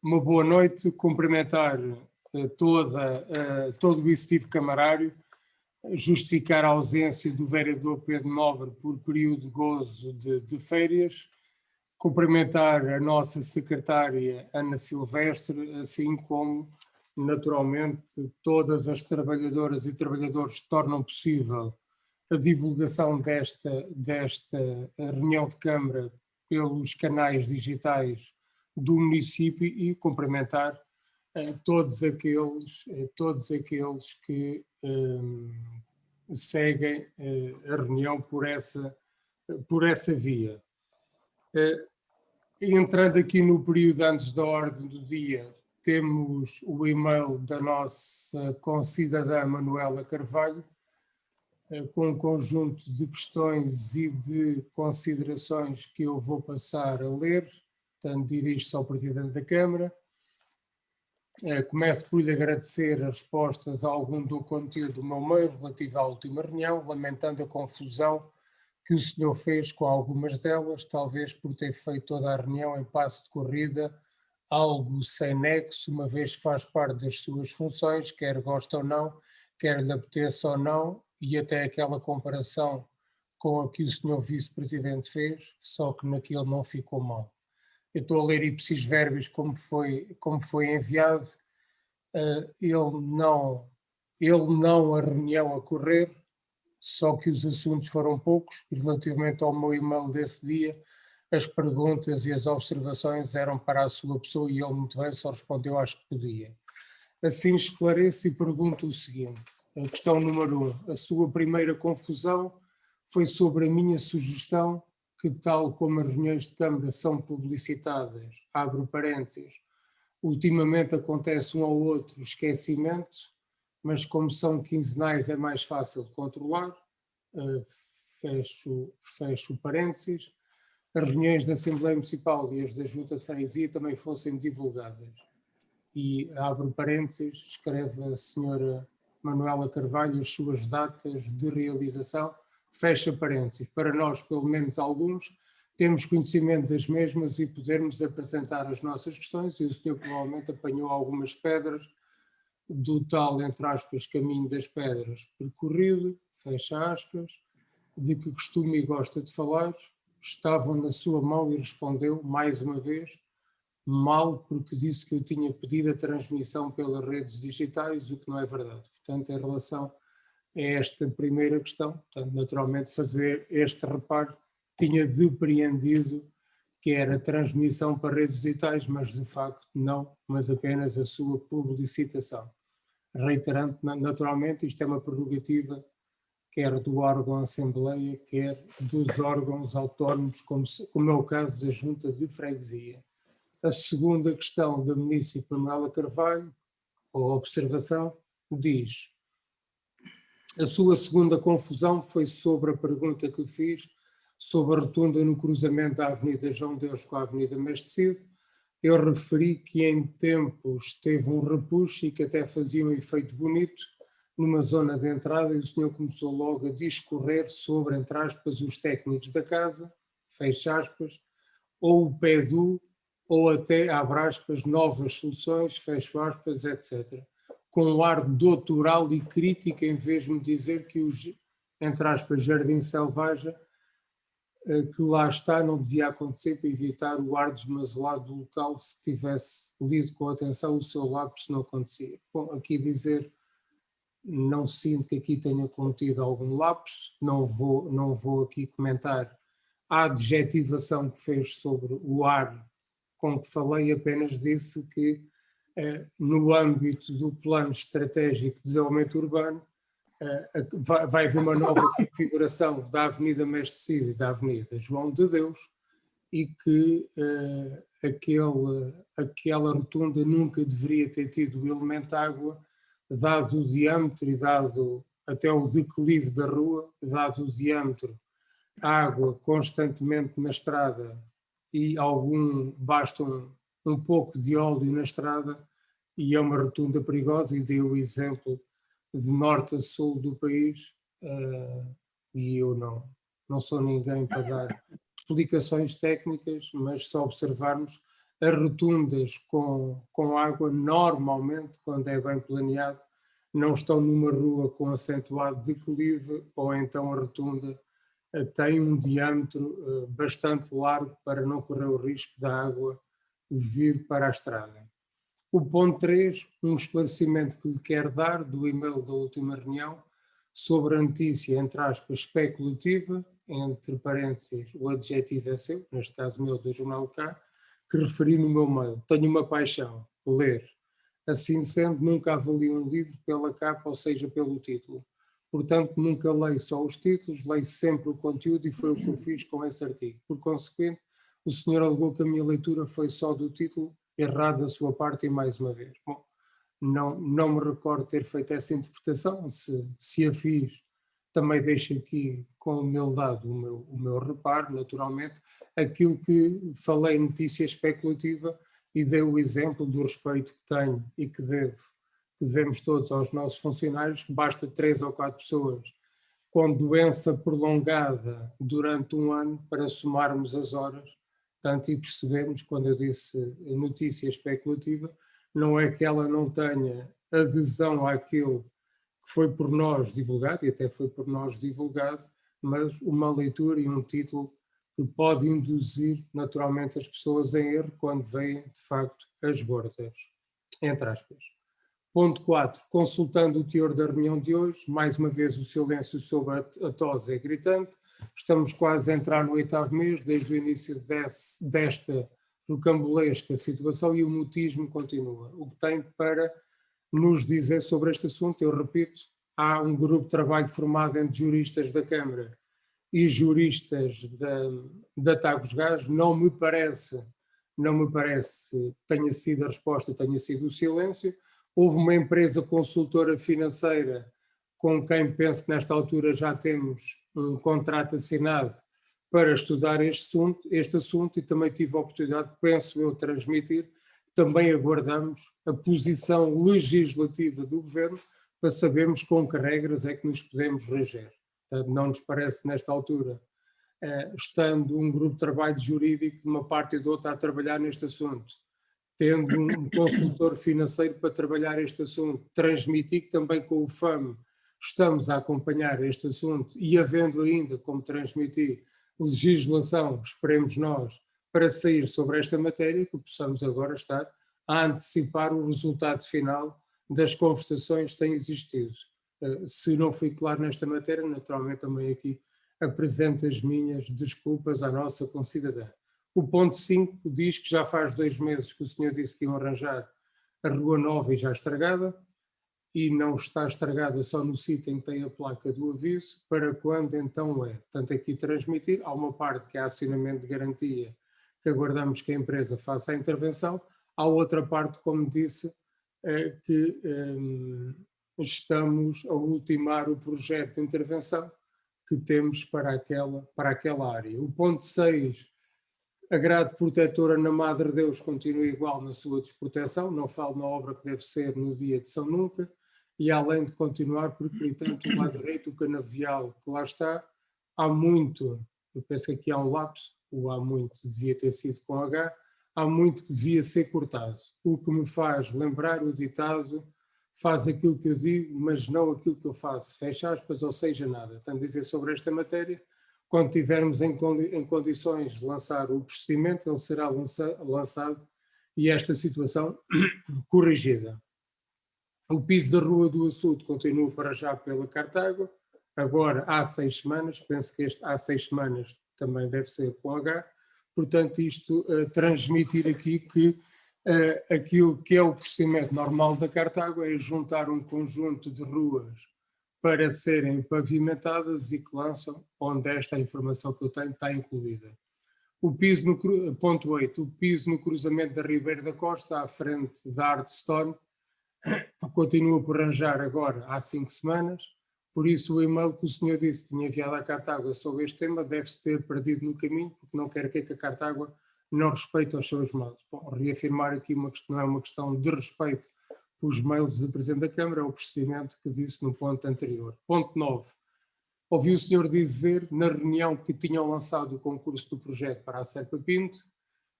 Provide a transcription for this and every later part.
uma boa noite, cumprimentar todo o executivo camarário, justificar a ausência do vereador Pedro Nobre por período de gozo de férias, cumprimentar a nossa secretária Ana Silvestre, assim como, naturalmente, todas as trabalhadoras e trabalhadores que tornam possível a divulgação desta reunião de Câmara pelos canais digitais do município e cumprimentar todos aqueles que seguem a reunião por essa via. Entrando aqui no período antes da ordem do dia, temos o e-mail da nossa concidadã Manuela Carvalho, com um conjunto de questões e de considerações que eu vou passar a ler, portanto dirijo-se ao Presidente da Câmara. Começo por lhe agradecer as respostas a algum do conteúdo do meu e-mail relativo à última reunião, lamentando a confusão que o senhor fez com algumas delas, talvez por ter feito toda a reunião em passo de corrida, algo sem nexo, uma vez que faz parte das suas funções, quer goste ou não, quer lhe apeteça ou não, e até aquela comparação com a que o senhor vice-presidente fez, só que naquilo não ficou mal. Eu estou a ler ipsis verbis como foi enviado, ele não a reunião a correr, só que os assuntos foram poucos e relativamente ao meu e-mail desse dia, as perguntas e as observações eram para a sua pessoa e ele muito bem só respondeu às que podia. Assim esclareço e pergunto o seguinte, a questão número 1, a sua primeira confusão foi sobre a minha sugestão que tal como as reuniões de Câmara são publicitadas, abro parênteses, ultimamente acontece um ou outro esquecimento, mas como são quinzenais é mais fácil de controlar, fecho parênteses, as reuniões da Assembleia Municipal e as da Junta de Freguesia também fossem divulgadas. E abro parênteses, escreve a senhora Manuela Carvalho as suas datas de realização, fecha parênteses, para nós, pelo menos alguns, temos conhecimento das mesmas e podermos apresentar as nossas questões, e o senhor provavelmente apanhou algumas pedras do tal, entre aspas, caminho das pedras percorrido, fecha aspas, de que costuma e gosta de falar, estavam na sua mão e respondeu, mais uma vez, mal porque disse que eu tinha pedido a transmissão pelas redes digitais, o que não é verdade. Portanto, em relação a esta primeira questão, portanto, naturalmente fazer este reparo, tinha depreendido que era transmissão para redes digitais, mas de facto não, mas apenas a sua publicitação. Reiterando, naturalmente, isto é uma prerrogativa quer do órgão Assembleia, quer dos órgãos autónomos, como é o caso da Junta de Freguesia. A segunda questão da munícipe Manuela Carvalho, ou observação, diz: a sua segunda confusão foi sobre a pergunta que fiz sobre a rotunda no cruzamento da Avenida João Deus com a Avenida Mestre Cid. Eu referi que em tempos teve um repuxo e que até fazia um efeito bonito numa zona de entrada e o senhor começou logo a discorrer sobre, entre aspas, os técnicos da casa, fecha aspas, ou o PEDU, ou até, abre aspas, novas soluções, fecho aspas, etc. Com um ar doutoral e crítico, em vez de me dizer que os, entre aspas, jardim selvagem, que lá está, não devia acontecer para evitar o ar desmazelado do local se tivesse lido com atenção o seu lápis, não acontecia. Bom, aqui dizer, não sinto que aqui tenha cometido algum lapso, não vou aqui comentar a adjetivação que fez sobre o ar com que falei, apenas disse que no âmbito do Plano Estratégico de Desenvolvimento Urbano vai haver uma nova configuração da Avenida Mestre Cid e da Avenida João de Deus e que aquela rotunda nunca deveria ter tido o elemento água, dado o diâmetro e dado até o declive da rua, dado o diâmetro, água constantemente na estrada e basta um pouco de óleo na estrada e é uma rotunda perigosa, e dei o exemplo de norte a sul do país, e eu não sou ninguém para dar explicações técnicas, mas só observarmos As rotundas com água, normalmente, quando é bem planeado, não estão numa rua com acentuado declive, ou então a rotunda tem um diâmetro bastante largo para não correr o risco da água vir para a estrada. O ponto 3, um esclarecimento que lhe quero dar do e-mail da última reunião sobre a notícia, entre aspas, especulativa, entre parênteses, o adjetivo é seu, neste caso meu, do Jornal K, que referi no meu mail. Tenho uma paixão, ler. Assim sendo, nunca avalio um livro pela capa, ou seja, pelo título. Portanto, nunca leio só os títulos, leio sempre o conteúdo, e foi o que eu fiz com esse artigo. Por consequente, o senhor alegou que a minha leitura foi só do título, errado da sua parte, e mais uma vez. Bom, não me recordo ter feito essa interpretação. Se a fiz, também deixo aqui com humildade o meu reparo, naturalmente. Aquilo que falei, notícia especulativa, e dei o exemplo do respeito que tenho e que devemos todos aos nossos funcionários, que basta 3 ou 4 pessoas com doença prolongada durante um ano para somarmos as horas. Portanto, e percebemos, quando eu disse notícia especulativa, não é que ela não tenha adesão àquilo que foi por nós divulgado, e até foi por nós divulgado, mas uma leitura e um título que pode induzir naturalmente as pessoas em erro quando veem de facto as gordas, entre aspas. Ponto 4. Consultando o teor da reunião de hoje, mais uma vez o silêncio sobre a tosse é gritante. Estamos quase a entrar no 8º mês, desde o início desta rocambolesca situação, e o mutismo continua. O que tem para nos dizer sobre este assunto? Eu repito, há um grupo de trabalho formado entre juristas da Câmara e juristas da Tagus Gás. Não me parece que tenha sido a resposta, tenha sido o silêncio. Houve uma empresa consultora financeira com quem penso que nesta altura já temos um contrato assinado para estudar este assunto, e também tive a oportunidade, penso eu, de transmitir. Também aguardamos a posição legislativa do Governo para sabermos com que regras é que nos podemos reger. Portanto, não nos parece, nesta altura, estando um grupo de trabalho jurídico de uma parte e de outra a trabalhar neste assunto, tendo um consultor financeiro para trabalhar este assunto, transmitir que também com o FAM estamos a acompanhar este assunto, e havendo ainda como transmitir legislação, esperemos nós, para sair sobre esta matéria, que possamos agora estar a antecipar o resultado final das conversações que têm existido. Se não fui claro nesta matéria, naturalmente também aqui apresento as minhas desculpas à nossa concidadã. O ponto 5 diz que já faz 2 meses que o senhor disse que iam arranjar a Rua Nova e já estragada, e não está estragada só no sítio em que tem a placa do aviso. Para quando então é? Portanto, aqui transmitir, há uma parte que é acionamento de garantia, que aguardamos que a empresa faça a intervenção. Há outra parte, como disse, que estamos a ultimar o projeto de intervenção que temos para aquela área. O ponto 6, a grade protetora na Madre Deus continua igual na sua desproteção, não falo na obra que deve ser no dia de São Nunca, e além de continuar, porque, tanto o lado direito, o canavial que lá está, há muito, eu penso que aqui há um lapso, o há muito devia ter sido com H, há muito que devia ser cortado, o que me faz lembrar o ditado: faz aquilo que eu digo, mas não aquilo que eu faço, fecha aspas, ou seja, nada. Tenho a dizer sobre esta matéria, quando tivermos em condições de lançar o procedimento, ele será lançado e esta situação corrigida. O piso da Rua do Açude continua para já pela Cartago, agora há 6 semanas, penso que este há 6 semanas também deve ser com H, portanto isto transmitir aqui que aquilo que é o procedimento normal da Cartago é juntar um conjunto de ruas para serem pavimentadas e que lançam, onde esta informação que eu tenho está incluída. O piso no, ponto 8, o piso no cruzamento da Ribeira da Costa, à frente da Artstone, continua por arranjar agora há 5 semanas, por isso o e-mail que o senhor disse que tinha enviado à Cartago sobre este tema deve-se ter perdido no caminho, porque não quer que a Cartago não respeite os seus mails. Bom, reafirmar aqui não é uma questão de respeito pelos mails do Presidente da Câmara, é o procedimento que disse no ponto anterior. Ponto 9. Ouvi o senhor dizer, na reunião, que tinham lançado o concurso do projeto para a Serpa Pinto,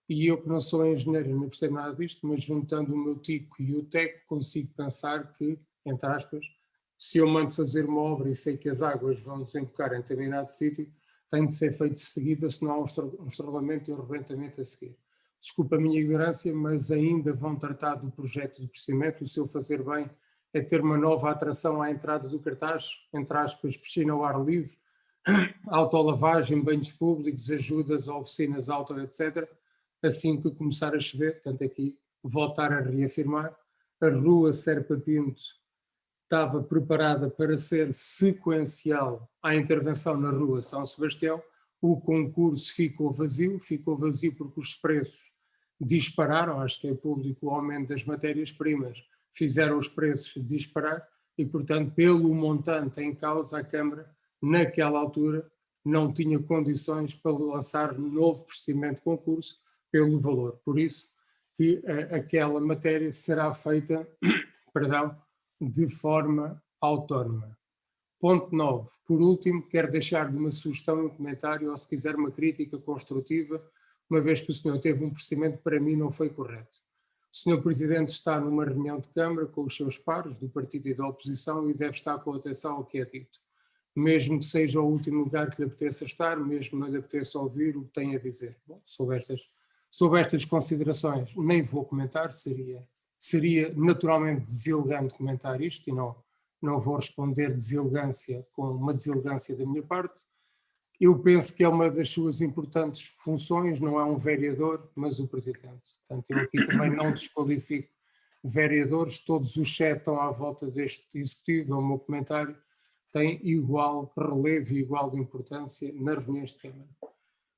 E eu que não sou engenheiro, não percebo nada disto, mas juntando o meu tico e o teco, consigo pensar que, entre aspas, se eu mando fazer uma obra e sei que as águas vão desembocar em determinado sítio, tem de ser feito de seguida, senão há um estrelamento e um rebentamento a seguir. Desculpa a minha ignorância, mas ainda vão tratar do projeto de procedimento. O seu fazer bem é ter uma nova atração à entrada do cartaz, entre aspas, piscina ao ar livre, autolavagem, banhos públicos, ajudas a oficinas auto, etc. Assim que começar a chover, portanto aqui voltar a reafirmar, a rua Serpa Pinto estava preparada para ser sequencial à intervenção na rua São Sebastião. O concurso ficou vazio porque os preços dispararam, acho que é público o aumento das matérias-primas, fizeram os preços disparar e, portanto, pelo montante em causa, a Câmara, naquela altura, não tinha condições para lançar novo procedimento de concurso pelo valor. Por isso que aquela matéria será feita, perdão, de forma autónoma. Ponto 9. Por último, quero deixar-lhe uma sugestão e um comentário, ou se quiser uma crítica construtiva, uma vez que o senhor teve um procedimento que para mim não foi correto. O senhor Presidente está numa reunião de Câmara com os seus pares do partido e da oposição e deve estar com atenção ao que é dito. Mesmo que seja o último lugar que lhe apeteça estar, mesmo não lhe apeteça ouvir o que tem a dizer. Bom, sobre estas considerações nem vou comentar, seria naturalmente deselegante comentar isto e não vou responder deselegância com uma deselegância da minha parte. Eu penso que é uma das suas importantes funções, não é um vereador, mas o Presidente. Portanto, eu aqui também não desqualifico vereadores, todos os 7 estão à volta deste Executivo, é o meu comentário, tem igual relevo e igual de importância nas reuniões de Câmara.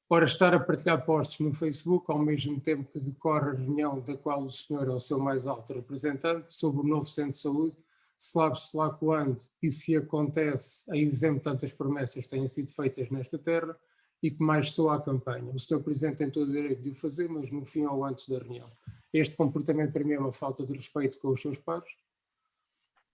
Ora, estar a partilhar posts no Facebook, ao mesmo tempo que decorre a reunião da qual o senhor é o seu mais alto representante, sobre o novo centro de saúde, sabe-se lá quando e se acontece, a exemplo de tantas promessas que têm sido feitas nesta terra e que mais soa a campanha. O senhor Presidente tem todo o direito de o fazer, mas no fim ou antes da reunião. Este comportamento para mim é uma falta de respeito com os seus pares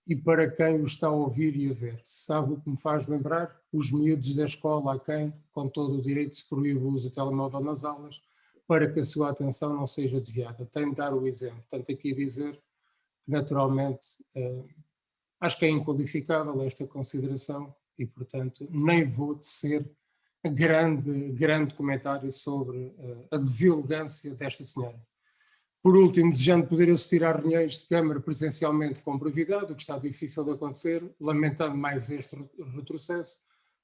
e para quem o está a ouvir e a ver. Sabe o que me faz lembrar? Os miúdos da escola a quem, com todo o direito, se proíbe o uso do telemóvel nas aulas para que a sua atenção não seja desviada. Tem de dar o exemplo. Portanto, aqui dizer que naturalmente acho que é inqualificável esta consideração e, portanto, nem vou tecer grande comentário sobre a deselegância desta senhora. Por último, desejando poder assistir às reuniões de Câmara presencialmente com brevidade, o que está difícil de acontecer, lamentando mais este retrocesso,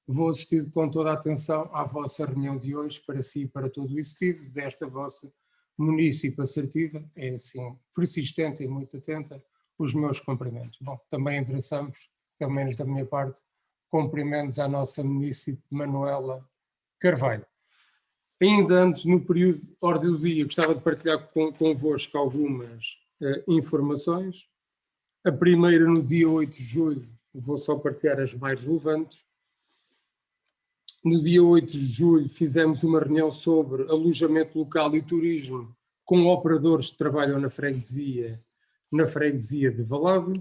vou assistir com toda a atenção à vossa reunião de hoje, para si e para todo o Executivo, desta vossa munícipe assertiva, é assim, persistente e muito atenta, os meus cumprimentos. Bom, também endereçamos, pelo menos da minha parte, cumprimentos à nossa munícipe Manuela Carvalho. Ainda antes, no período de ordem do dia, gostava de partilhar convosco algumas informações. A primeira, no dia 8 de julho, vou só partilhar as mais relevantes. No dia 8 de julho fizemos uma reunião sobre alojamento local e turismo com operadores que trabalham na freguesia de Valado.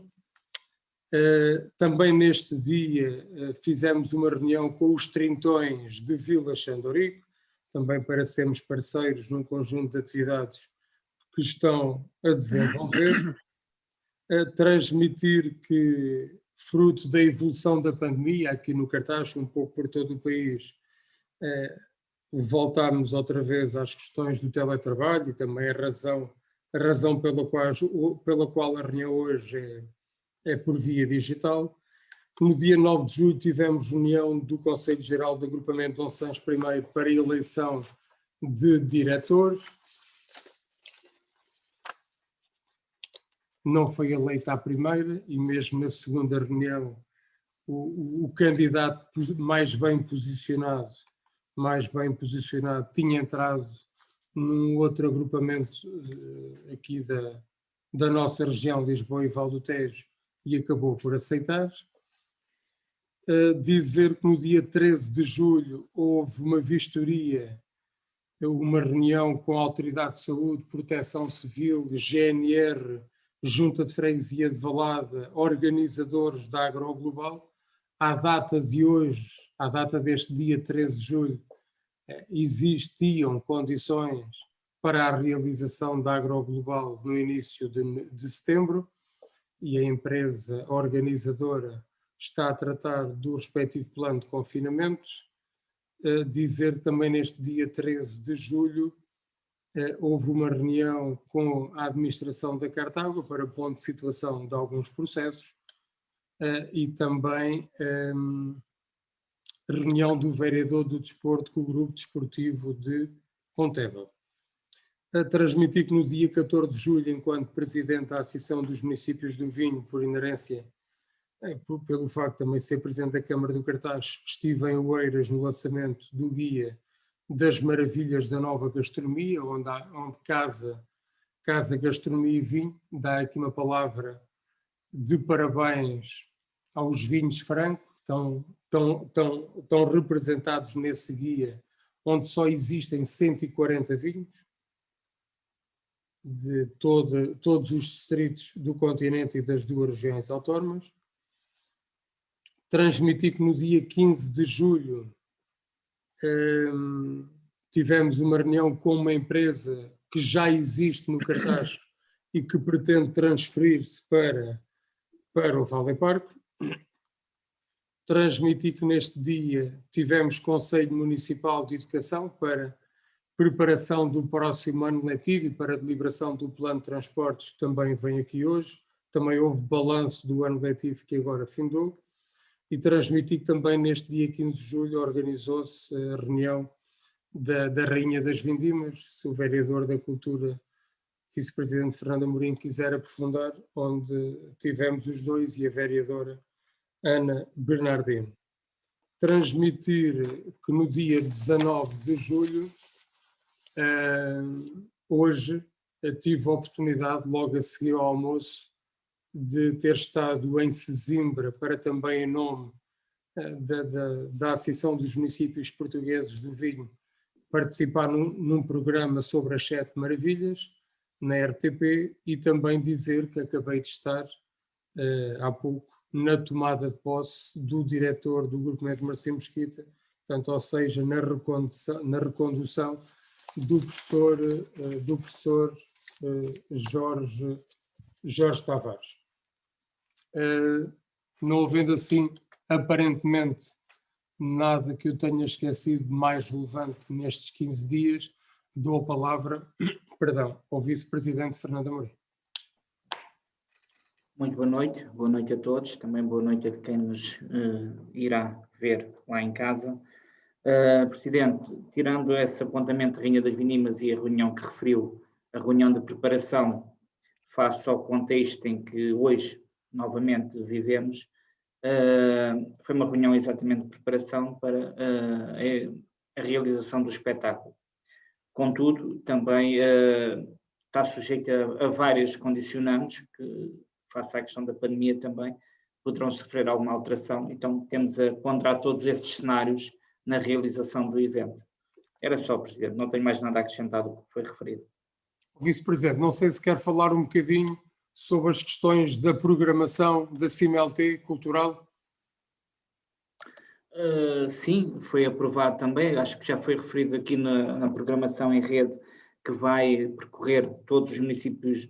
Também neste dia fizemos uma reunião com os trintões de Vila Xandorico, também para sermos parceiros num conjunto de atividades que estão a desenvolver, a transmitir que, fruto da evolução da pandemia, aqui no Cartaxo, um pouco por todo o país, voltámos outra vez às questões do teletrabalho e também a razão pela qual a reunião hoje é por via digital. No dia 9 de julho tivemos reunião do Conselho Geral do Agrupamento de Onçãs I para a eleição de diretor. Não foi eleita a primeira e mesmo na segunda reunião o candidato mais bem posicionado tinha entrado num outro agrupamento aqui da nossa região, Lisboa e Val do Tejo, e acabou por aceitar. Dizer que no dia 13 de julho houve uma vistoria, uma reunião com a Autoridade de Saúde, Proteção Civil, GNR, Junta de Freguesia de Valada, organizadores da Agroglobal. À data de hoje, à data deste dia 13 de julho, existiam condições para a realização da Agroglobal no início de setembro, e a empresa organizadora está a tratar do respectivo plano de confinamento. Dizer também neste dia 13 de julho houve uma reunião com a administração da Cartago para ponto de situação de alguns processos e também reunião do vereador do desporto com o grupo desportivo de Ponteva. Transmiti que no dia 14 de julho, enquanto presidente da Associação dos Municípios do Vinho, por inerência, pelo facto de também ser presidente da Câmara do Cartaz, estive em Oeiras no lançamento do Guia das Maravilhas da Nova Gastronomia, onde casa Gastronomia e Vinho. Dá aqui uma palavra de parabéns aos vinhos Franco, estão representados nesse guia, onde só existem 140 vinhos, de todos os distritos do continente e das 2 regiões autónomas. Transmiti que no dia 15 de julho tivemos uma reunião com uma empresa que já existe no Cartaz e que pretende transferir-se para o Vale Parque. Transmiti que neste dia tivemos Conselho Municipal de Educação para preparação do próximo ano letivo e para a deliberação do plano de transportes, também vem aqui hoje. Também houve balanço do ano letivo que agora findou. E transmiti que também neste dia 15 de julho organizou-se a reunião da Rainha das Vindimas, se o vereador da Cultura, vice-presidente Fernando Amorim, quiser aprofundar, onde tivemos os dois e a vereadora Ana Bernardino. Transmitir que no dia 19 de julho, hoje, tive a oportunidade, logo a seguir ao almoço, de ter estado em Sesimbra para também, em nome da Associação dos Municípios Portugueses do Vinho, participar num programa sobre as 7 maravilhas na RTP, e também dizer que acabei de estar há pouco na tomada de posse do diretor do Grupo Médico Marcelino Mesquita, portanto, ou seja, na recondução do professor Jorge Tavares. Não havendo assim, aparentemente, nada que eu tenha esquecido mais relevante nestes 15 dias, dou a palavra, ao vice-presidente Fernando Amorim. Muito boa noite a todos, também boa noite a quem nos irá ver lá em casa. Presidente, tirando esse apontamento de Rainha das Vindimas e a reunião que referiu, a reunião de preparação face ao contexto em que hoje novamente vivemos, foi uma reunião exatamente de preparação para a realização do espetáculo. Contudo, também está sujeito a vários condicionantes que, face à questão da pandemia, também poderão sofrer alguma alteração. Então, temos a ponderar todos esses cenários na realização do evento. Era só, Presidente, não tenho mais nada a acrescentar do que foi referido. Vice-Presidente, não sei se quer falar um bocadinho sobre as questões da programação da CIMLT cultural. Sim, foi aprovado também, acho que já foi referido aqui na programação em rede, que vai percorrer todos os municípios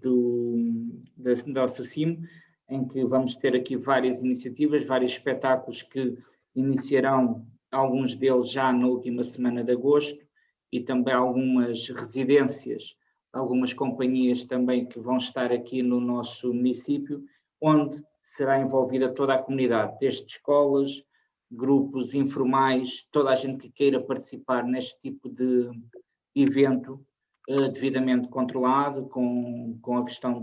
da nossa CIM, em que vamos ter aqui várias iniciativas, vários espetáculos que iniciarão, alguns deles já na última semana de agosto, e também algumas residências, algumas companhias também que vão estar aqui no nosso município, onde será envolvida toda a comunidade, desde escolas, grupos informais, toda a gente que queira participar neste tipo de evento, devidamente controlado, com a questão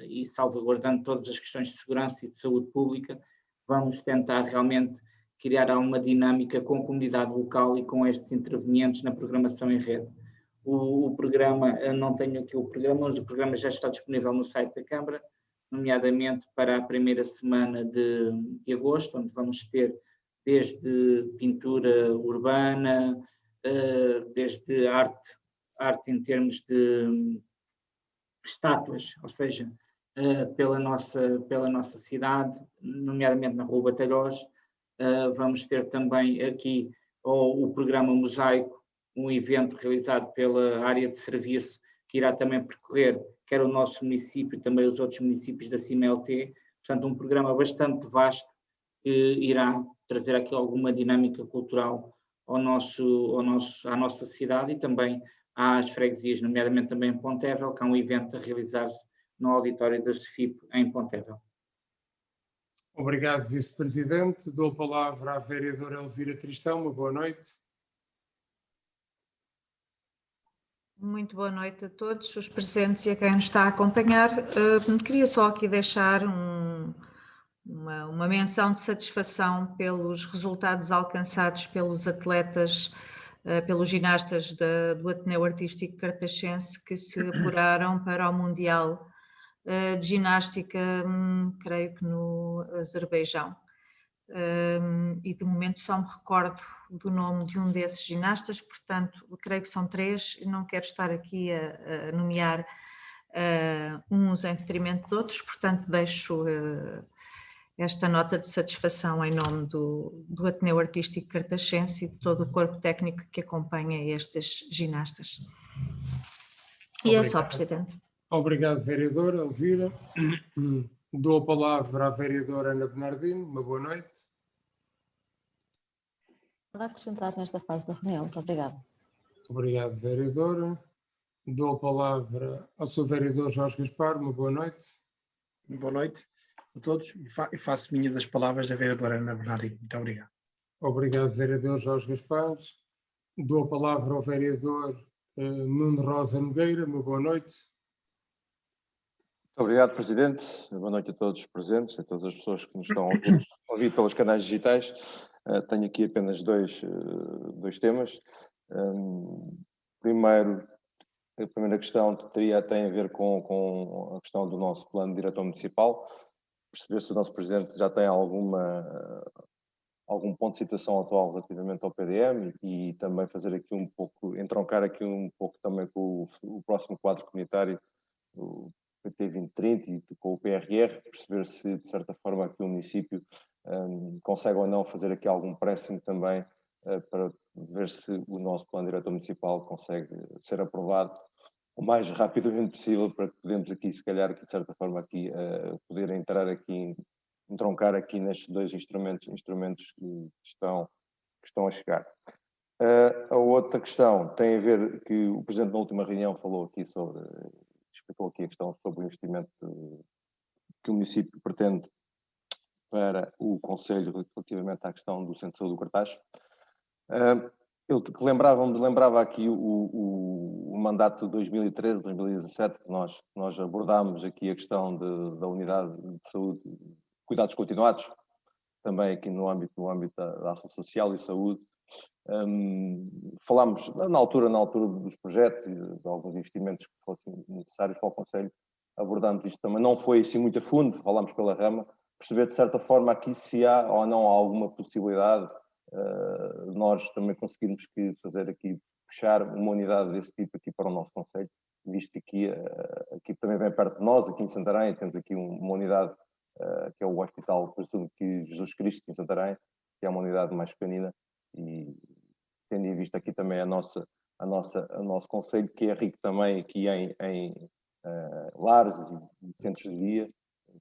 e salvaguardando todas as questões de segurança e de saúde pública. Vamos tentar realmente criar uma dinâmica com a comunidade local e com estes intervenientes na programação em rede. O programa, não tenho aqui o programa, mas o programa já está disponível no site da Câmara, nomeadamente para a primeira semana de agosto, onde vamos ter desde pintura urbana, desde arte em termos de estátuas, ou seja, pela nossa cidade, nomeadamente na Rua Batalhós. Vamos ter também aqui o programa Mosaico, um evento realizado pela área de serviço, que irá também percorrer quer o nosso município, também os outros municípios da CIMLT, portanto um programa bastante vasto que irá trazer aqui alguma dinâmica cultural à nossa cidade e também às freguesias, nomeadamente também em Pontevel, que há um evento a realizar-se no auditório da SFIP em Pontevel. Obrigado, Vice-Presidente. Dou a palavra à vereadora Elvira Tristão. Uma boa noite. Muito boa noite a todos os presentes e a quem nos está a acompanhar. Queria só aqui deixar uma menção de satisfação pelos resultados alcançados pelos atletas, pelos ginastas do Ateneu Artístico Cartachense que se apuraram para o Mundial de Ginástica, creio que no Azerbaijão. E de momento só me recordo do nome de um desses ginastas, portanto creio que são 3, não quero estar aqui a nomear uns em detrimento de outros, portanto deixo esta nota de satisfação em nome do Ateneu Artístico Cartachense e de todo o corpo técnico que acompanha estes ginastas. E é só, Presidente. Obrigado, vereadora Elvira. Dou a palavra à vereadora Ana Bernardino. Uma boa noite. Nada a acrescentar nesta fase da reunião. Muito obrigada. Obrigado, vereadora. Dou a palavra ao seu vereador Jorge Gaspar. Uma boa noite. Boa noite a todos e faço minhas as palavras da vereadora Ana Bernardino. Muito obrigado. Obrigado, vereador Jorge Gaspar. Dou a palavra ao vereador Nuno Rosa Nogueira. Uma boa noite. Muito obrigado, Presidente. Boa noite a todos os presentes, a todas as pessoas que nos estão a ouvir pelos canais digitais. Tenho aqui apenas dois temas. Primeiro, a primeira questão tem a ver com a questão do nosso plano diretor municipal. Perceber se o nosso Presidente já tem algum ponto de situação atual relativamente ao PDM e também fazer aqui um pouco, entroncar aqui um pouco também com o próximo quadro comunitário, o PT 2030 e com o PRR, perceber se de certa forma aqui o município consegue ou não fazer aqui algum pressing também para ver se o nosso plano diretor municipal consegue ser aprovado o mais rapidamente possível para que podemos aqui, se calhar, aqui, de certa forma, aqui, poder entrar aqui, entroncar aqui nestes dois instrumentos que estão a chegar. A outra questão tem a ver que o Presidente na última reunião falou aqui explicou aqui a questão sobre o investimento que o município pretende para o Conselho relativamente à questão do Centro de Saúde do Cartaz. Eu lembrava aqui o mandato de 2013, 2017, que nós abordámos aqui a questão da unidade de saúde, cuidados continuados, também aqui no âmbito da ação social e saúde. Falámos na altura dos projetos e de alguns investimentos que fossem necessários para o Conselho, abordámos isto também, não foi assim muito a fundo, falámos pela rama, perceber de certa forma aqui se há ou não alguma possibilidade nós também conseguirmos fazer aqui, puxar uma unidade desse tipo aqui para o nosso Conselho, visto que aqui também bem perto de nós, aqui em Santarém, temos aqui uma unidade que é o Hospital que Jesus Cristo em Santarém, que é uma unidade mais pequenina e tendo em vista aqui também o nosso Conselho, que é rico também aqui em lares e centros de dia,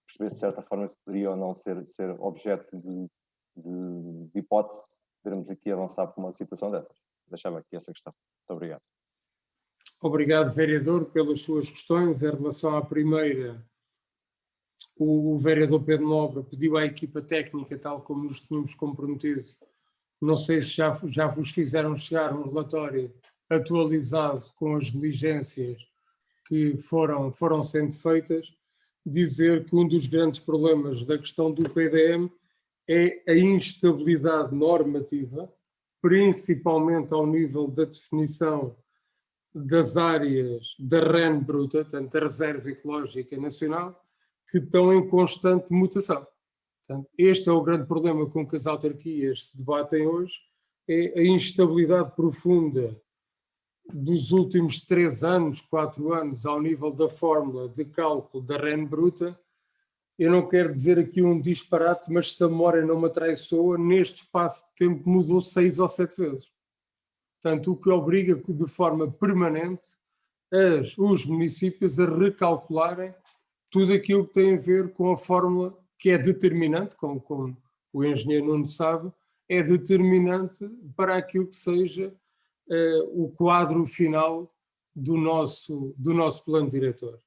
perceber se de certa forma se poderia ou não ser objeto de hipótese, podermos aqui avançar por uma situação dessas. Deixava aqui essa questão. Muito obrigado. Obrigado, vereador, pelas suas questões. Em relação à primeira, o vereador Pedro Nobre pediu à equipa técnica, tal como nos tínhamos comprometido, não sei se já vos fizeram chegar um relatório atualizado com as diligências que foram sendo feitas, dizer que um dos grandes problemas da questão do PDM é a instabilidade normativa, principalmente ao nível da definição das áreas da REN bruta, portanto, da Reserva Ecológica Nacional, que estão em constante mutação. Portanto, este é o grande problema com que as autarquias se debatem hoje, é a instabilidade profunda dos últimos 3 anos, 4 anos, ao nível da fórmula de cálculo da REN bruta. Eu não quero dizer aqui um disparate, mas se a memória não me atraiçoa, neste espaço de tempo mudou 6 ou 7 vezes. Portanto, o que obriga de forma permanente os municípios a recalcularem tudo aquilo que tem a ver com a fórmula que é determinante, como o engenheiro Nuno sabe, é determinante para aquilo que seja o quadro final do nosso plano diretor.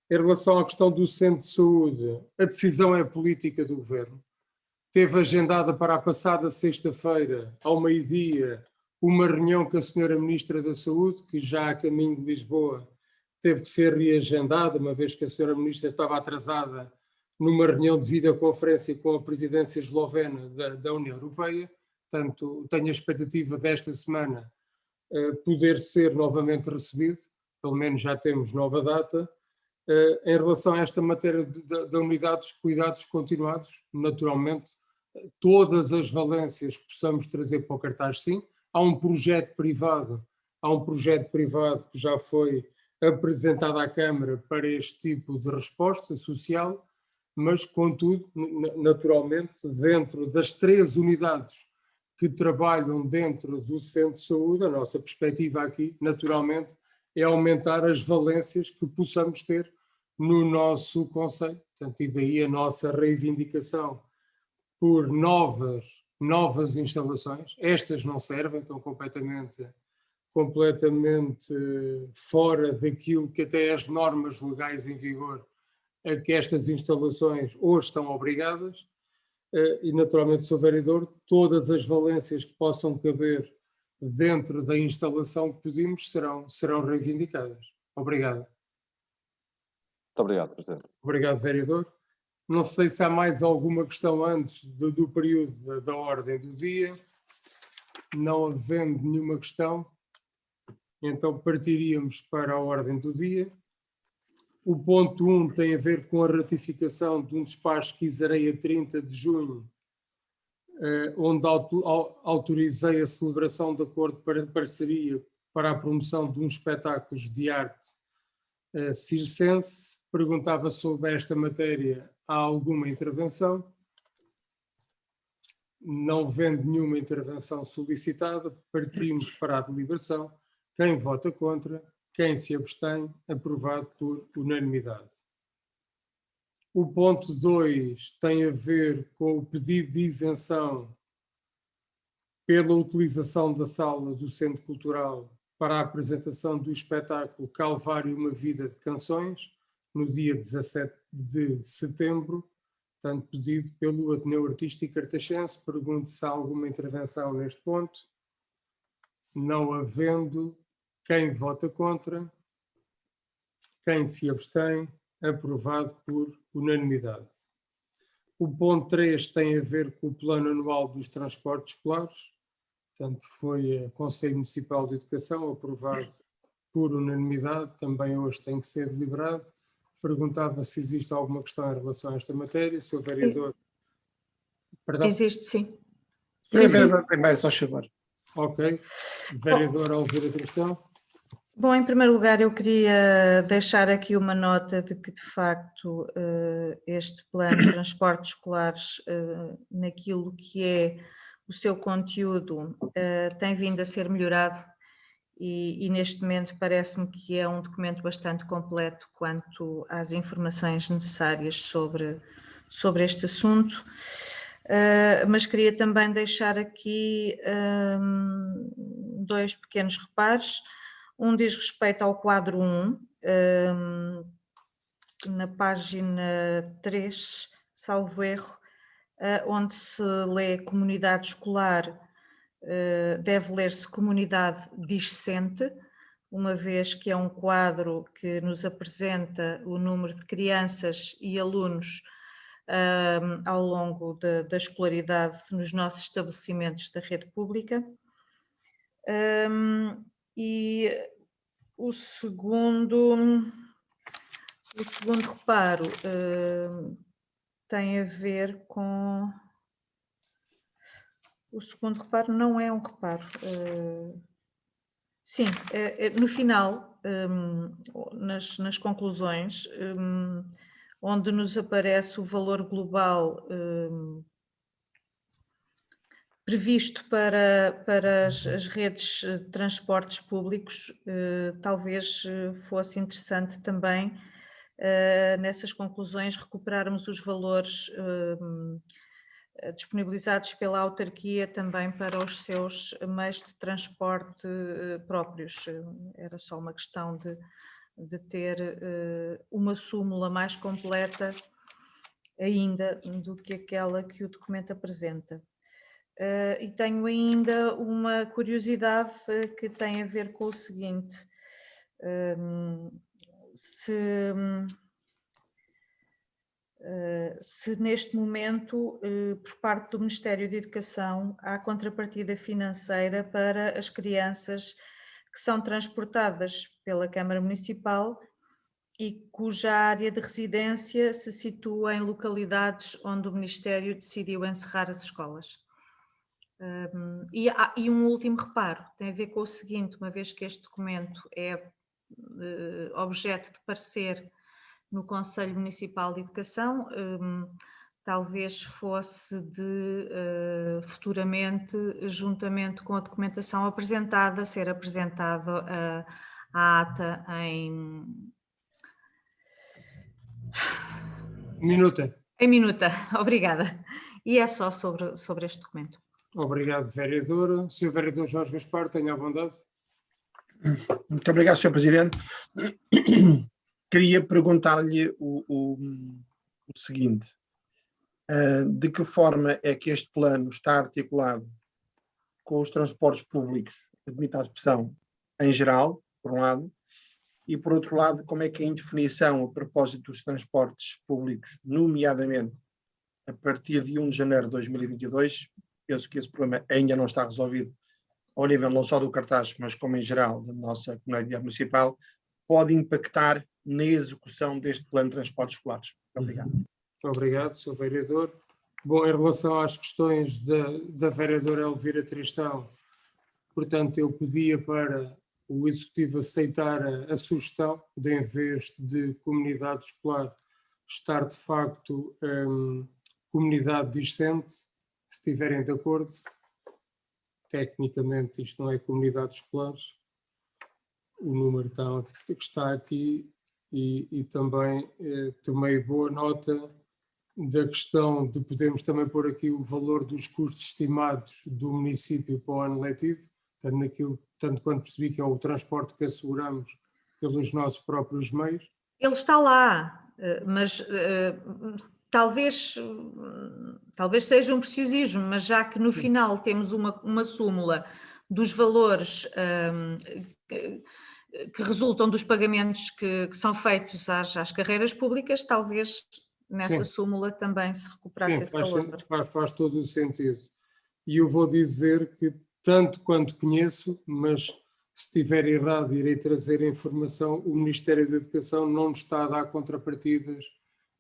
Em relação à questão do centro de saúde, a decisão é política do governo. Teve agendada para a passada sexta-feira, ao meio-dia, uma reunião com a senhora Ministra da Saúde, que já a caminho de Lisboa teve que ser reagendada, uma vez que a senhora Ministra estava atrasada numa reunião de videoconferência com a presidência eslovena da União Europeia. Portanto, tenho a expectativa desta semana poder ser novamente recebido, pelo menos já temos nova data. Em relação a esta matéria da unidade dos cuidados continuados, naturalmente, todas as valências possamos trazer para o cartaz, sim. Há um projeto privado que já foi apresentado à Câmara para este tipo de resposta social, mas, contudo, naturalmente, dentro das 3 unidades que trabalham dentro do centro de saúde, a nossa perspectiva aqui, naturalmente, é aumentar as valências que possamos ter no nosso concelho. Portanto, e daí a nossa reivindicação por novas instalações. Estas não servem, estão completamente fora daquilo que até as normas legais em vigor a que estas instalações hoje estão obrigadas. E naturalmente, sou vereador, todas as valências que possam caber dentro da instalação que pedimos serão reivindicadas. Obrigado. Muito obrigado, Presidente. Obrigado, vereador. Não sei se há mais alguma questão antes do período da ordem do dia. Não havendo nenhuma questão, então partiríamos para a ordem do dia. O ponto 1 tem a ver com a ratificação de um despacho que exarei a 30 de junho, onde autorizei a celebração de acordo de parceria para a promoção de uns espetáculos de arte circense. Perguntava sobre esta matéria, há alguma intervenção? Não havendo nenhuma intervenção solicitada, partimos para a deliberação. Quem vota contra? Quem se abstém? Aprovado por unanimidade. O ponto 2 tem a ver com o pedido de isenção pela utilização da sala do Centro Cultural para a apresentação do espetáculo Calvário, uma vida de canções, no dia 17 de setembro, portanto pedido pelo Ateneu Artístico Cartachense. Pergunto se há alguma intervenção neste ponto. Não havendo, quem vota contra? Quem se abstém? Aprovado por unanimidade. O ponto 3 tem a ver com o Plano Anual dos Transportes Escolares. Portanto, foi o Conselho Municipal de Educação aprovado por unanimidade. Também hoje tem que ser deliberado. Perguntava se existe alguma questão em relação a esta matéria. Sr. Vereador. Perdão? Existe, sim. Vereador primeiro, só favor. Ok. Vereador, ao ouvir a questão. Bom, em primeiro lugar, eu queria deixar aqui uma nota de que, de facto, este plano de transportes escolares, naquilo que é o seu conteúdo, tem vindo a ser melhorado e neste momento parece-me que é um documento bastante completo quanto às informações necessárias sobre este assunto. Mas queria também deixar aqui 2 pequenos reparos. Um diz respeito ao quadro 1, na página 3, salvo erro, onde se lê comunidade escolar, deve ler-se comunidade discente, uma vez que é um quadro que nos apresenta o número de crianças e alunos ao longo da escolaridade nos nossos estabelecimentos da rede pública. E o segundo reparo tem a ver com... O segundo reparo não é um reparo. Sim, no final, nas conclusões, onde nos aparece o valor global previsto para as redes de transportes públicos, talvez fosse interessante também, nessas conclusões, recuperarmos os valores disponibilizados pela autarquia também para os seus meios de transporte próprios. Era só uma questão de ter uma súmula mais completa ainda do que aquela que o documento apresenta. E tenho ainda uma curiosidade que tem a ver com o seguinte: se neste momento, por parte do Ministério da Educação, há contrapartida financeira para as crianças que são transportadas pela Câmara Municipal e cuja área de residência se situa em localidades onde o Ministério decidiu encerrar as escolas. E um último reparo, tem a ver com o seguinte: uma vez que este documento é objeto de parecer no Conselho Municipal de Educação, talvez fosse de futuramente, juntamente com a documentação apresentada, ser apresentado à ata em Minuta. Em minuta, obrigada. E é só sobre este documento. Obrigado, vereadora. Sr. Vereador Jorge Gaspar, tenha a bondade. Muito obrigado, Sr. Presidente. Queria perguntar-lhe o seguinte: de que forma é que este plano está articulado com os transportes públicos, admito a expressão, em geral, por um lado, e por outro lado, como é que a indefinição a propósito dos transportes públicos, nomeadamente a partir de 1 de janeiro de 2022, penso que esse problema ainda não está resolvido ao nível não só do cartaz, mas como em geral da nossa comunidade municipal, pode impactar na execução deste plano de transportes escolares. Muito obrigado. Muito obrigado, Sr. Vereador. Bom, em relação às questões da vereadora Elvira Tristão, portanto, eu pedia para o Executivo aceitar a sugestão de, em vez de comunidade escolar, estar de facto comunidade discente, se estiverem de acordo. Tecnicamente isto não é comunidades escolares, o número que está aqui, e também tomei boa nota da questão de podermos também pôr aqui o valor dos custos estimados do município para o ano letivo, tanto quanto percebi que é o transporte que asseguramos pelos nossos próprios meios. Ele está lá, mas talvez seja um preciosismo, mas já que no final temos uma súmula dos valores que resultam dos pagamentos que são feitos às carreiras públicas, talvez nessa súmula também se recuperasse esse valor. Faz todo o sentido. E eu vou dizer que, tanto quanto conheço, mas se estiver errado irei trazer a informação, o Ministério da Educação não nos está a dar contrapartidas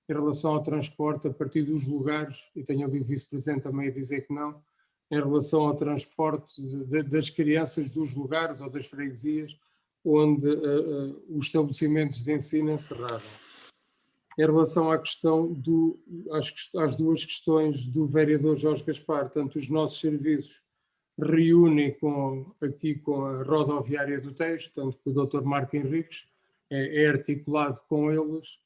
em relação ao transporte a partir dos lugares, e tenho ali o Vice-Presidente também a dizer que não, em relação ao transporte das crianças dos lugares ou das freguesias onde os estabelecimentos de ensino encerraram. Em relação à questão às duas questões do vereador Jorge Gaspar, tanto os nossos serviços reúnem aqui com a rodoviária do Tejo, tanto que o Dr. Marco Henriques é articulado com eles.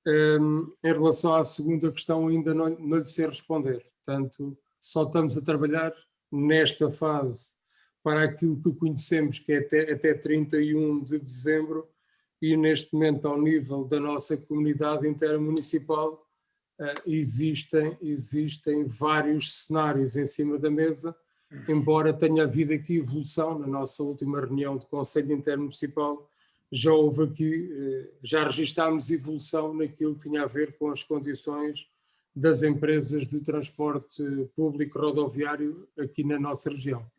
Em relação à segunda questão, ainda não lhe sei responder. Portanto, só estamos a trabalhar nesta fase para aquilo que conhecemos, que é até 31 de dezembro, e neste momento, ao nível da nossa comunidade intermunicipal, existem vários cenários em cima da mesa, embora tenha havido aqui evolução. Na nossa última reunião do Conselho Intermunicipal, já registámos evolução naquilo que tinha a ver com as condições das empresas de transporte público rodoviário aqui na nossa região.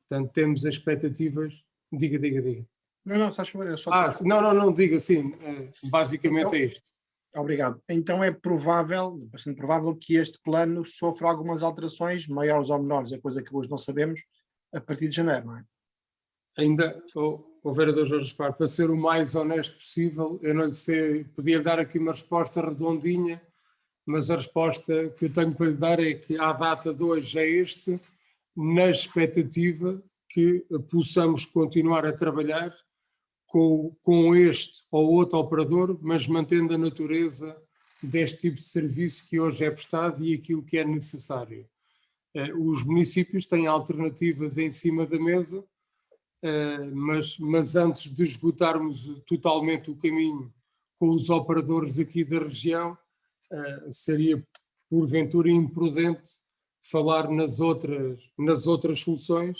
Portanto, temos expectativas. Diga. Não, estás a favor, só... Não, diga sim. Basicamente então, é isto. Obrigado. Então bastante provável que este plano sofra algumas alterações, maiores ou menores, é coisa que hoje não sabemos, a partir de janeiro, não é? Ainda, o vereador Jorge Gaspar, para ser o mais honesto possível, eu não lhe sei, podia dar aqui uma resposta redondinha, mas a resposta que eu tenho para lhe dar é que à data de hoje é este, na expectativa que possamos continuar a trabalhar com este ou outro operador, mas mantendo a natureza deste tipo de serviço que hoje é prestado e aquilo que é necessário. Os municípios têm alternativas em cima da mesa, mas antes de esgotarmos totalmente o caminho com os operadores aqui da região, seria porventura imprudente falar nas outras soluções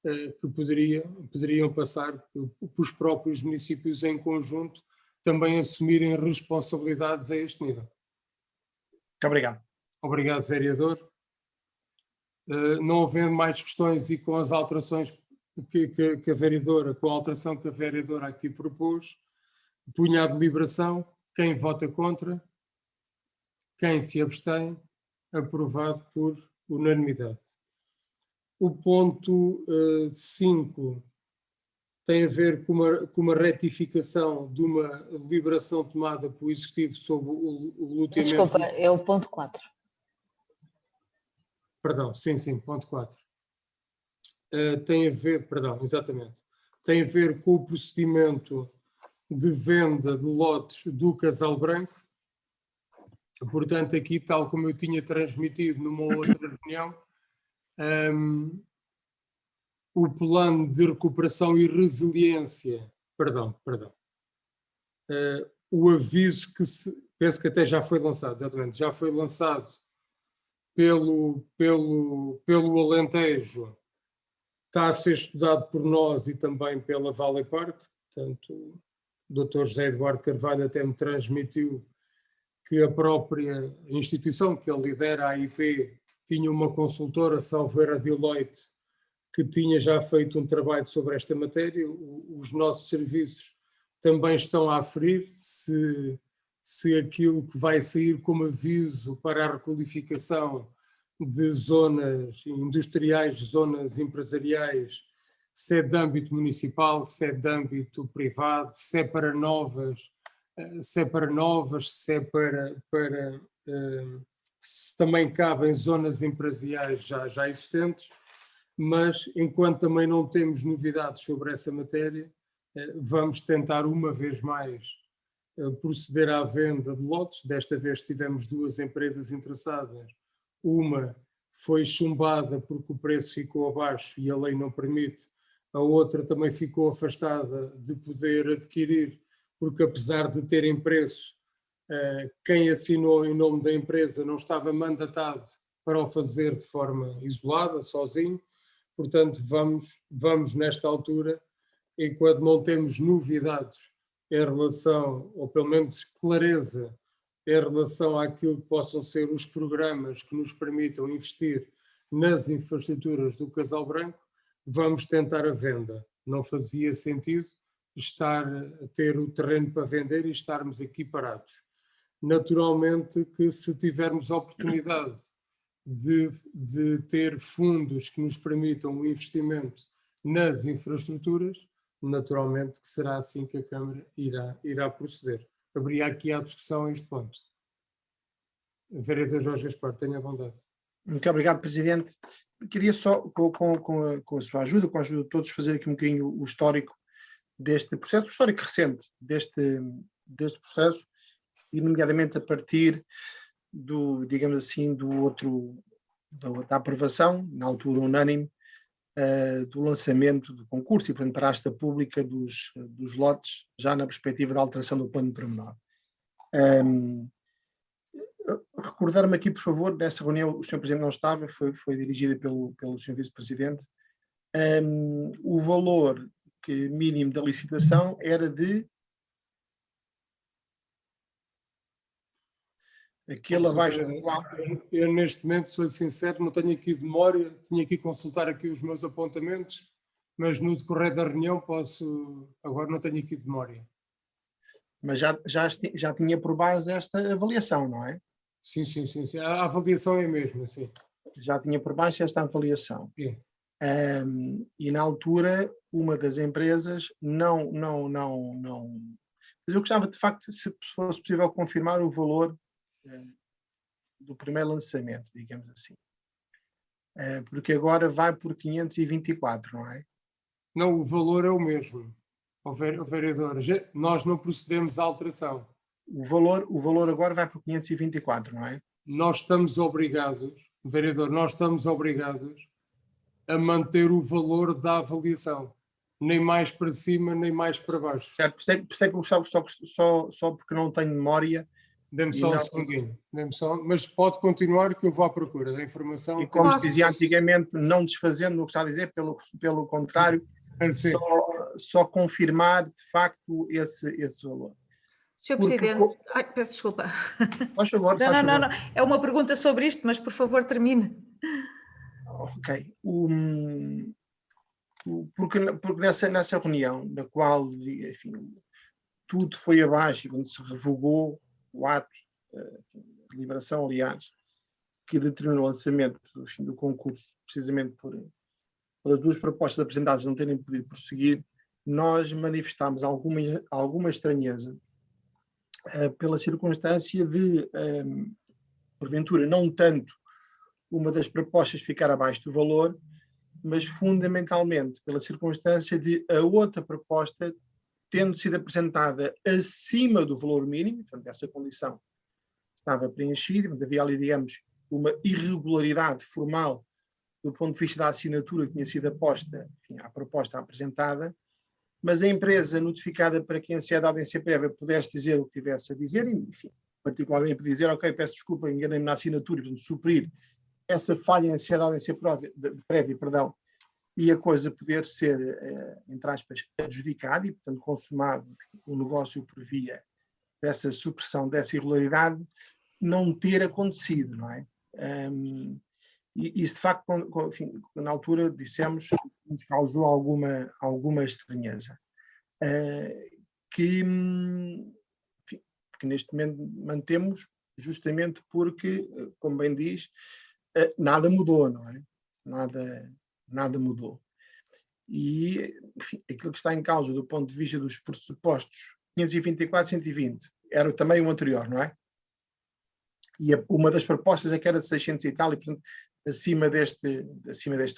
que poderiam passar por os próprios municípios em conjunto também assumirem responsabilidades a este nível. Muito obrigado. Obrigado, vereador. Não havendo mais questões e com as alterações que a vereadora, com a alteração que a vereadora aqui propôs, punha à deliberação. Quem vota contra? Quem se abstém? Aprovado por unanimidade. O ponto 5 tem a ver com uma retificação de uma deliberação tomada pelo Executivo sobre o loteamento... Desculpa, é o ponto 4. Perdão, sim, ponto 4. Tem a ver, perdão, exatamente, tem a ver com o procedimento de venda de lotes do Casal Branco. Portanto, aqui, tal como eu tinha transmitido numa outra reunião, o plano de recuperação e resiliência, o aviso que penso que até já foi lançado, exatamente, já foi lançado pelo Alentejo, está a ser estudado por nós e também pela Valley Park. Portanto, o Dr. José Eduardo Carvalho até me transmitiu que a própria instituição que ele lidera, a AIP, tinha uma consultora, salvo erro, a Deloitte, que tinha já feito um trabalho sobre esta matéria. Os nossos serviços também estão a aferir se aquilo que vai sair como aviso para a requalificação de zonas industriais, zonas empresariais, se é de âmbito municipal, se é de âmbito privado, se é para novas, se também cabem zonas empresariais já existentes, mas enquanto também não temos novidades sobre essa matéria, vamos tentar uma vez mais proceder à venda de lotes. Desta vez tivemos 2 empresas interessadas. Uma foi chumbada porque o preço ficou abaixo e a lei não permite. A outra também ficou afastada de poder adquirir, porque apesar de terem preço, quem assinou em nome da empresa não estava mandatado para o fazer de forma isolada, sozinho. Portanto, vamos nesta altura, enquanto não temos novidades em relação, ou pelo menos clareza, em relação àquilo que possam ser os programas que nos permitam investir nas infraestruturas do Casal Branco, vamos tentar a venda. Não fazia sentido ter o terreno para vender e estarmos aqui parados. Naturalmente que se tivermos a oportunidade de ter fundos que nos permitam o investimento nas infraestruturas, naturalmente que será assim que a Câmara irá proceder. Abriria aqui a discussão a este ponto. Vereador Jorge Gaspar, tenha a bondade. Muito obrigado, Presidente. Queria só, com a sua ajuda, com a ajuda de todos, fazer aqui um bocadinho o histórico deste processo, o histórico recente deste processo, e nomeadamente a partir digamos assim, da aprovação, na altura unânime, do lançamento do concurso e para a asta pública dos lotes, já na perspectiva da alteração do plano de pormenor. Recordar-me aqui, por favor, nessa reunião o Sr. Presidente não estava, foi dirigida pelo Sr. Vice-Presidente. O valor mínimo da licitação era de... Aquele abaixo do qual... Eu, neste momento, sou sincero, não tenho aqui de memória, tinha que consultar aqui os meus apontamentos, mas no decorrer da reunião agora não tenho aqui de memória. Mas já tinha por base esta avaliação, não é? Sim. A avaliação é a mesma, sim. Já tinha por baixo esta avaliação. Sim. E na altura, uma das empresas não... Mas eu gostava, de facto, se fosse possível confirmar o valor do primeiro lançamento, digamos assim. Porque agora vai por 524, não é? Não, o valor é o mesmo, ó vereador. Nós não procedemos à alteração. O valor agora vai por 524, não é? Nós estamos obrigados, vereador, nós estamos obrigados a manter o valor da avaliação. Nem mais para cima, nem mais para baixo. Certo, por isso é que eu só porque não tenho memória. Dê-me só um segundinho. Mas pode continuar que eu vou à procura da informação. E como se dizia antigamente, não desfazendo no que está a dizer, pelo contrário, só confirmar de facto esse valor. Sr. Presidente, peço desculpa. Faz favor, não. É uma pergunta sobre isto, mas por favor termine. Ok. Porque nessa reunião, na qual, enfim, tudo foi abaixo, quando se revogou o ato de liberação, aliás, que determinou o lançamento do concurso, precisamente pelas duas propostas apresentadas não terem podido prosseguir, nós manifestámos alguma estranheza pela circunstância de, porventura, não tanto uma das propostas ficar abaixo do valor, mas fundamentalmente pela circunstância de a outra proposta tendo sido apresentada acima do valor mínimo, portanto, essa condição estava preenchida, havia ali, digamos, uma irregularidade formal do ponto de vista da assinatura que tinha sido aposta, enfim, à proposta apresentada, mas a empresa notificada para que em sede de audiência prévia pudesse dizer o que tivesse a dizer, e, enfim, particularmente dizer, ok, peço desculpa, enganei-me na assinatura, portanto, suprir essa falha em sede de audiência prévia, e a coisa poder ser, entre aspas, adjudicada e, portanto, consumado o negócio por via dessa supressão, dessa irregularidade, não ter acontecido, não é? E isso, de facto, enfim, na altura, dissemos, nos causou alguma estranheza. Que neste momento mantemos, justamente porque, como bem diz, nada mudou, não é? Nada mudou. E, enfim, aquilo que está em causa do ponto de vista dos pressupostos 524, 120, era também o anterior, não é? E uma das propostas é que era de 600 e tal, e portanto, acima deste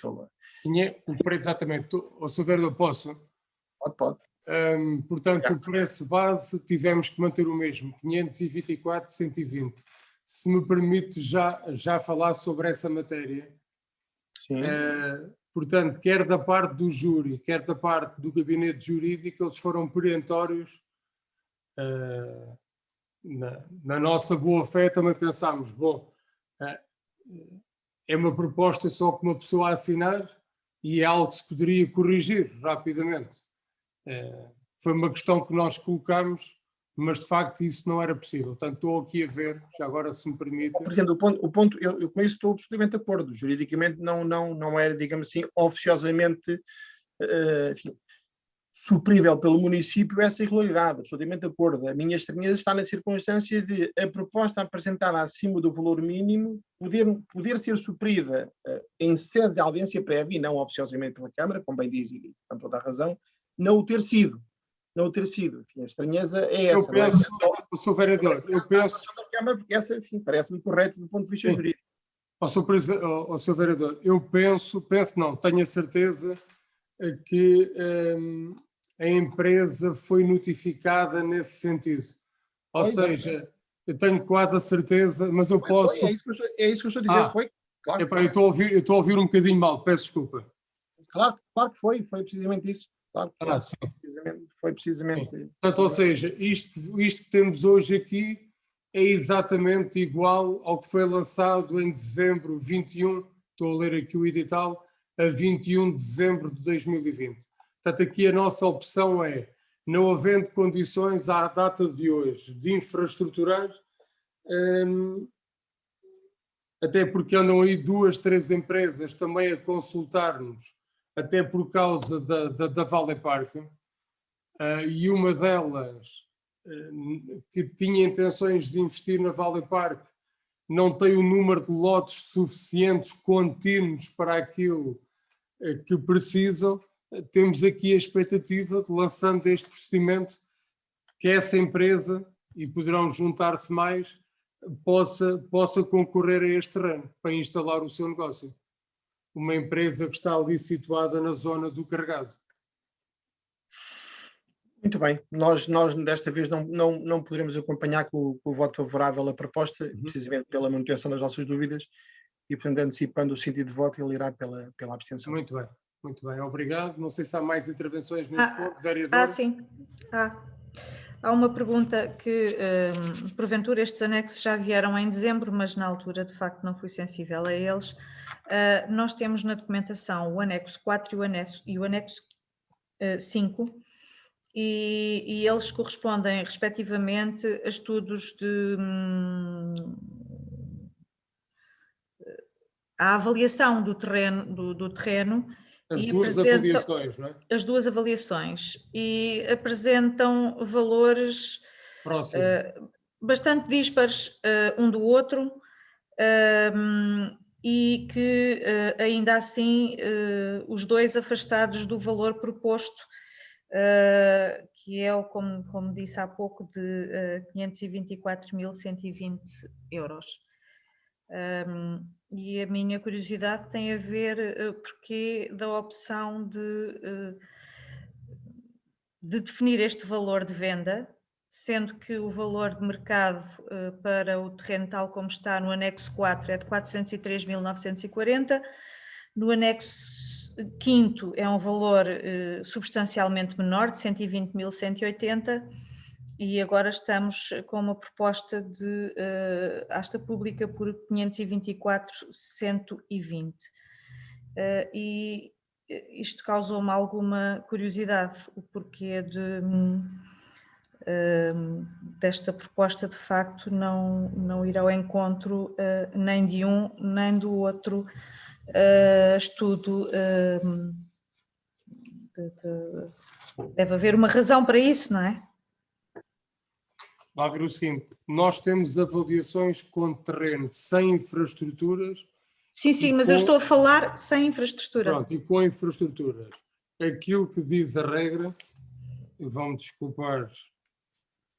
valor. Tinha o preço exatamente, o Sr. Vereador, posso? Pode. Portanto, o preço base tivemos que manter o mesmo, 524, 120. Se me permite já falar sobre essa matéria. Sim. Portanto, quer da parte do júri, quer da parte do gabinete jurídico, eles foram perentórios. Na nossa boa fé também pensámos, é uma proposta só que uma pessoa a assinar e é algo que se poderia corrigir rapidamente. Foi uma questão que nós colocámos, mas de facto isso não era possível. Portanto, estou aqui a ver, já agora se me permite. Presidente, o ponto eu com isso estou absolutamente de acordo. Juridicamente não era, digamos assim, oficiosamente enfim, suprível pelo município essa irregularidade, absolutamente de acordo. A minha estranheza está na circunstância de a proposta apresentada acima do valor mínimo poder ser suprida em sede de audiência prévia e não oficiosamente pela Câmara, como bem diz e com toda a razão, não ter sido. Enfim, a estranheza é essa. Eu penso, Sr. Vereador, eu penso... Porque essa, enfim, parece-me correta do ponto de vista jurídico. Sr. Vereador, eu penso não, tenho a certeza que a empresa foi notificada nesse sentido. Ou seja, eu tenho quase a certeza, mas eu posso... É isso que eu estou a dizer, foi? Claro. Eu estou a ouvir um bocadinho mal, peço desculpa. Claro que foi precisamente isso. Claro que sim. Foi precisamente... Portanto, ou seja, isto que temos hoje aqui é exatamente igual ao que foi lançado em dezembro 21, estou a ler aqui o edital, a 21 de dezembro de 2020. Portanto, aqui a nossa opção é, não havendo condições à data de hoje de infraestruturar, até porque andam aí 2, 3 empresas também a consultar-nos, até por causa da Vale Park, e uma delas que tinha intenções de investir na Vale Park não tem o número de lotes suficientes contínuos para aquilo que precisam. Temos aqui a expectativa de, lançando este procedimento, que essa empresa, e poderão juntar-se mais, possa concorrer a este terreno para instalar o seu negócio. uma empresa que está ali situada na zona do Carregado. Muito bem, nós desta vez não poderemos acompanhar com o voto favorável à proposta, precisamente pela manutenção das nossas dúvidas, e portanto antecipando o sentido de voto, ele irá pela abstenção. Muito bem, obrigado. Não sei se há mais intervenções neste ponto, vereador. Sim, há uma pergunta que, porventura, estes anexos já vieram em dezembro, mas na altura, de facto, não fui sensível a eles. Nós temos na documentação o anexo 4 e o anexo 5, e eles correspondem, respectivamente, a estudos de... a avaliação do terreno. As duas avaliações, não é? As duas avaliações, e apresentam valores bastante díspares um do outro, e que ainda assim os dois afastados do valor proposto, que é o, como disse há pouco, de 524.120 euros. E a minha curiosidade tem a ver porque da opção de definir este valor de venda, sendo que o valor de mercado para o terreno tal como está no anexo 4 é de 403.940, no anexo 5º é um valor substancialmente menor, de 120.180, e agora estamos com uma proposta de asta pública por 524.120. E isto causou-me alguma curiosidade, o porquê desta proposta de facto não ir ao encontro nem de um nem do outro estudo. Deve haver uma razão para isso, não é? Vai ver o seguinte, nós temos avaliações com terreno sem infraestruturas. Sim, mas eu estou a falar sem infraestrutura. Pronto, e com infraestruturas. Aquilo que diz a regra, vão-me desculpar,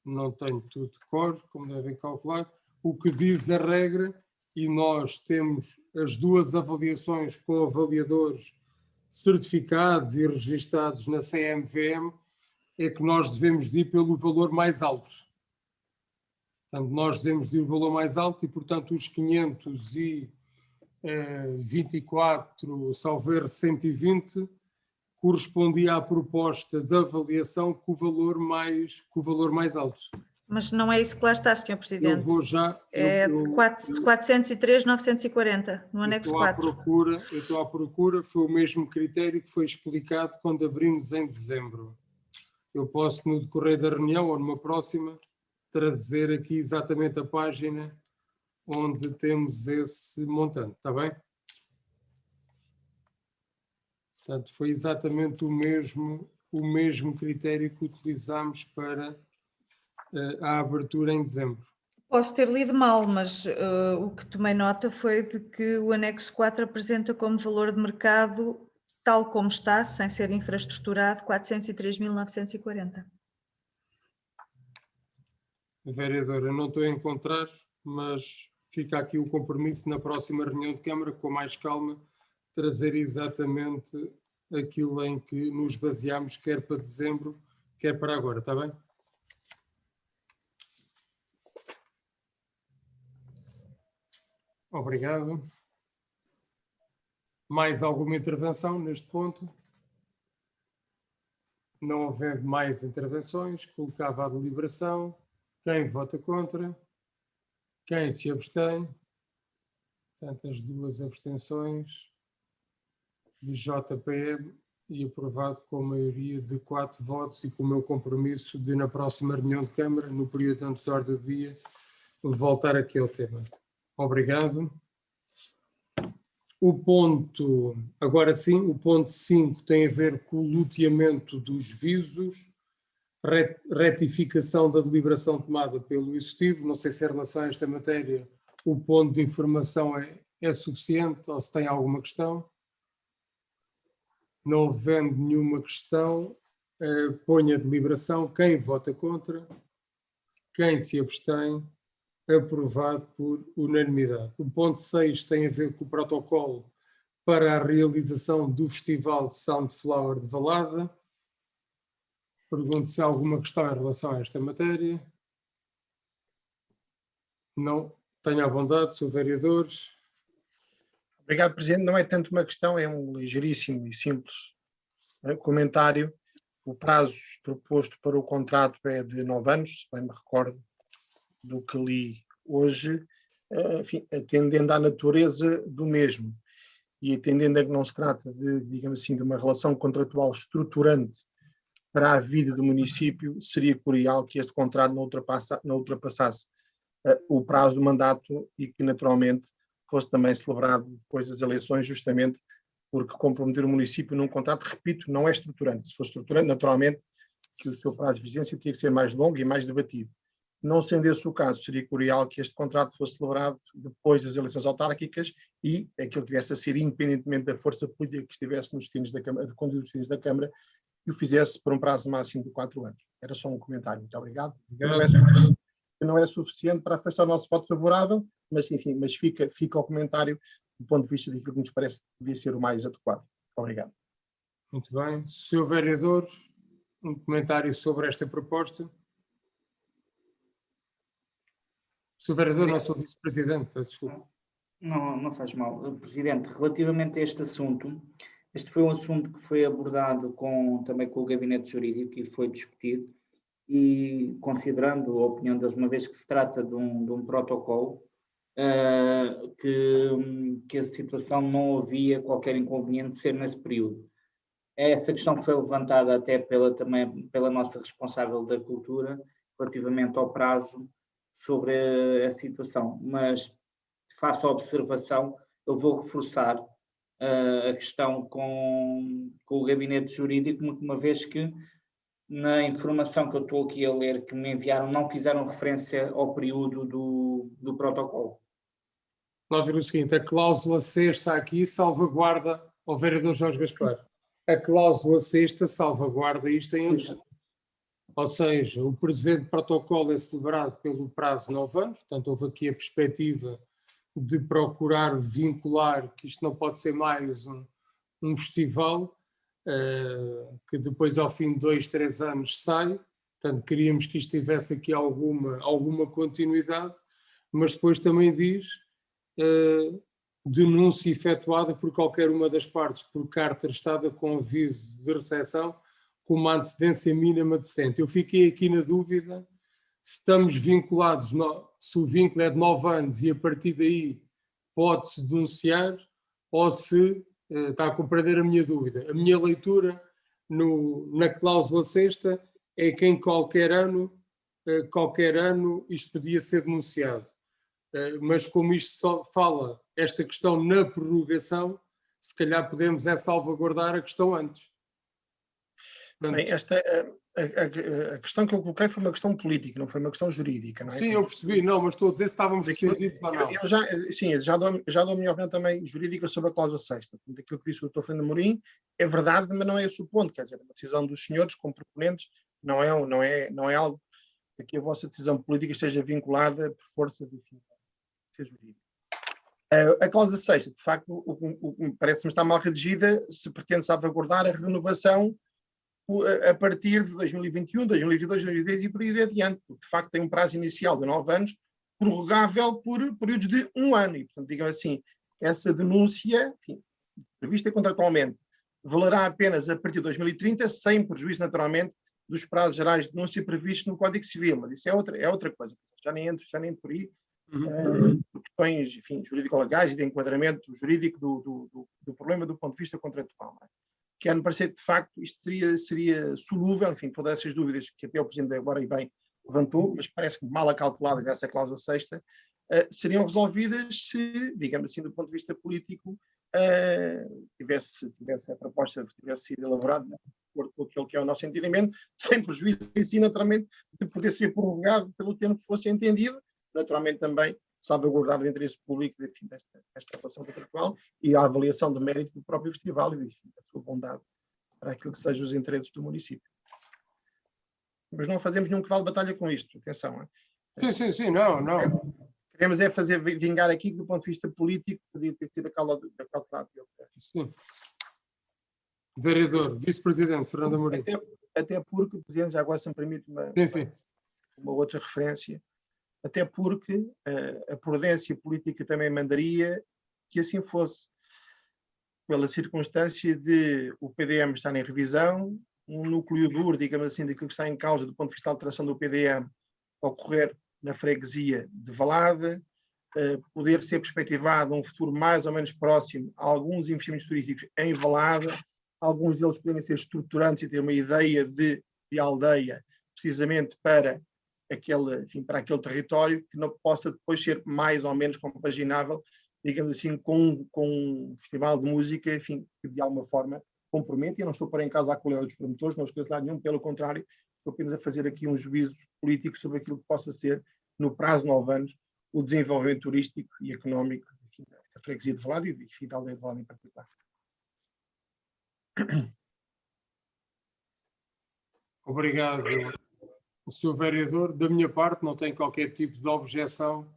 não tenho tudo de cor, como devem calcular, o que diz a regra, e nós temos as duas avaliações com avaliadores certificados e registados na CMVM, é que nós devemos ir pelo valor mais alto. Portanto, nós devemos ir o valor mais alto e, portanto, os 524, salvo erro, 120, correspondia à proposta de avaliação com o valor mais alto. Mas não é isso que lá está, Sr. Presidente. Eu vou já... É 403.940, no anexo 4. Eu estou à procura, foi o mesmo critério que foi explicado quando abrimos em dezembro. Eu posso, no decorrer da reunião ou numa próxima, trazer aqui exatamente a página onde temos esse montante, está bem? Portanto, foi exatamente o mesmo critério que utilizámos para a abertura em dezembro. Posso ter lido mal, mas o que tomei nota foi de que o anexo 4 apresenta como valor de mercado, tal como está, sem ser infraestruturado, 403.940. Vereadora, não estou a encontrar, mas fica aqui o compromisso na próxima reunião de Câmara, com mais calma, trazer exatamente aquilo em que nos baseamos, quer para dezembro, quer para agora, está bem? Obrigado. Mais alguma intervenção neste ponto? Não havendo mais intervenções, colocava a deliberação. Quem vota contra? Quem se abstém? Portanto, as duas abstenções de JPM e aprovado com a maioria de 4 votos e com o meu compromisso de, na próxima reunião de Câmara, no período antes da ordem do dia, voltar aqui ao tema. Obrigado. Agora sim, o ponto 5 tem a ver com o loteamento dos visos, retificação da deliberação tomada pelo Executivo. Não sei se em relação a esta matéria o ponto de informação é suficiente ou se tem alguma questão. Não havendo nenhuma questão, ponho a deliberação. Quem vota contra? Quem se abstém? Aprovado por unanimidade. O ponto 6 tem a ver com o protocolo para a realização do Festival Soundflower de Valada. Pergunto se há alguma questão em relação a esta matéria. Não, tenho à vontade, Sr. Vereador. Obrigado, Presidente. Não é tanto uma questão, é um ligeiríssimo e simples comentário. O prazo proposto para o contrato é de 9 anos, se bem me recordo do que li hoje, enfim, atendendo à natureza do mesmo e atendendo a que não se trata de, digamos assim, de uma relação contratual estruturante para a vida do município, seria curial que este contrato não ultrapassasse o prazo do mandato e que naturalmente fosse também celebrado depois das eleições, justamente porque comprometer o município num contrato, repito, não é estruturante. Se fosse estruturante, naturalmente que o seu prazo de vigência teria que ser mais longo e mais debatido. Não sendo esse o caso, seria curial que este contrato fosse celebrado depois das eleições autárquicas e aquilo tivesse a ser, independentemente da força política que estivesse nos destinos da Câmara, de conduzir os destinos da Câmara, e o fizesse por um prazo máximo de 4 anos. Era só um comentário. Muito obrigado. Não é suficiente para afastar o nosso voto favorável, mas enfim, mas fica o comentário do ponto de vista daquilo que nos parece que podia ser o mais adequado. Obrigado. Muito bem. Sr. Vereador, um comentário sobre esta proposta? Sr. Vereador, não sou vice-presidente, peço desculpa. Não faz mal. Presidente, relativamente a este assunto, este foi um assunto que foi abordado também com o Gabinete Jurídico e foi discutido, e considerando a opinião deles, uma vez que se trata de um protocolo, que a situação não havia qualquer inconveniente de ser nesse período. Essa questão foi levantada até também pela nossa responsável da cultura, relativamente ao prazo sobre a situação, mas faço a observação, eu vou reforçar a questão com o Gabinete Jurídico, uma vez que na informação que eu estou aqui a ler, que me enviaram, não fizeram referência ao período do protocolo. Vamos ver o seguinte, a cláusula C está aqui, salvaguarda, ao vereador Jorge Gaspar, a cláusula C salvaguarda isto em urgência. Ou seja, o presente protocolo é celebrado pelo prazo de 9 anos, portanto houve aqui a perspectiva de procurar vincular que isto não pode ser mais um festival, que depois ao fim de 2, 3 anos sai, portanto queríamos que isto tivesse aqui alguma continuidade, mas depois também diz denúncia efetuada por qualquer uma das partes por carta atestada com aviso de recepção com uma antecedência mínima decente. Eu fiquei aqui na dúvida se estamos vinculados, se o vínculo é de 9 anos e a partir daí pode-se denunciar, ou se está a compreender a minha dúvida. A minha leitura na cláusula sexta é que em qualquer ano isto podia ser denunciado. Mas como isto só fala esta questão na prorrogação, se calhar podemos salvaguardar a questão antes. Bem, a questão que eu coloquei foi uma questão política, não foi uma questão jurídica, não é? Sim, eu percebi, não, mas estou a dizer se estávamos decididos ou não. Eu já dou a minha opinião também jurídica sobre a cláusula sexta. Daquilo que disse o Dr. Fernando Amorim é verdade, mas não é esse o ponto, quer dizer, a decisão dos senhores como proponentes não é algo que a vossa decisão política esteja vinculada por força de ser jurídica. A cláusula sexta, de facto, parece-me estar mal redigida, se pretende salvaguardar a renovação a partir de 2021, 2022, 2023 e por aí adiante, porque de facto tem um prazo inicial de 9 anos, prorrogável por períodos de 1 ano, e portanto, digamos assim, essa denúncia, enfim, prevista contratualmente, valerá apenas a partir de 2030, sem prejuízo naturalmente dos prazos gerais de denúncia previstos no Código Civil, mas isso é outra coisa, já nem entro por aí, por questões, enfim, jurídico-legais e de enquadramento jurídico do problema do ponto de vista contratual, não é? Que a me parecer que de facto isto seria solúvel, enfim, todas essas dúvidas que até o Presidente agora e bem levantou, mas parece que mal acautelada essa cláusula sexta, seriam resolvidas se, digamos assim, do ponto de vista político, tivesse a proposta tivesse sido elaborada de acordo com aquilo que é o nosso entendimento, sem prejuízo em si, naturalmente, de poder ser prorrogado pelo tempo que fosse entendido, naturalmente também salvaguardar o interesse público desta relação contratual e a avaliação do mérito do próprio festival e da sua bondade para aquilo que sejam os interesses do município. Mas não fazemos nenhum cavalo de batalha com isto, atenção. Sim, não. Queremos fazer vingar aqui que do ponto de vista político podia ter sido acautelado. Sim. Vereador, Vice-Presidente Fernando Amorim. Até porque, Presidente, já agora se me permite Sim. uma outra referência, até porque a prudência política também mandaria que assim fosse, pela circunstância de o PDM estar em revisão, um núcleo duro, digamos assim, daquilo que está em causa do ponto de vista da alteração do PDM ocorrer na freguesia de Valada, poder ser perspectivado um futuro mais ou menos próximo a alguns investimentos turísticos em Valada, alguns deles poderem ser estruturantes e ter uma ideia de aldeia, precisamente para para aquele território, que não possa depois ser mais ou menos compaginável, digamos assim, com um festival de música, enfim, que de alguma forma compromete. Eu não estou a pôr em causa a qualidade dos promotores, não esqueço lá nenhum, pelo contrário, estou apenas a fazer aqui um juízo político sobre aquilo que possa ser, no prazo de 9 anos, o desenvolvimento turístico e económico, enfim, da freguesia de Valada e, enfim, da aldeia de Valada em particular. Obrigado, Sr. Vereador. Da minha parte, não tenho qualquer tipo de objeção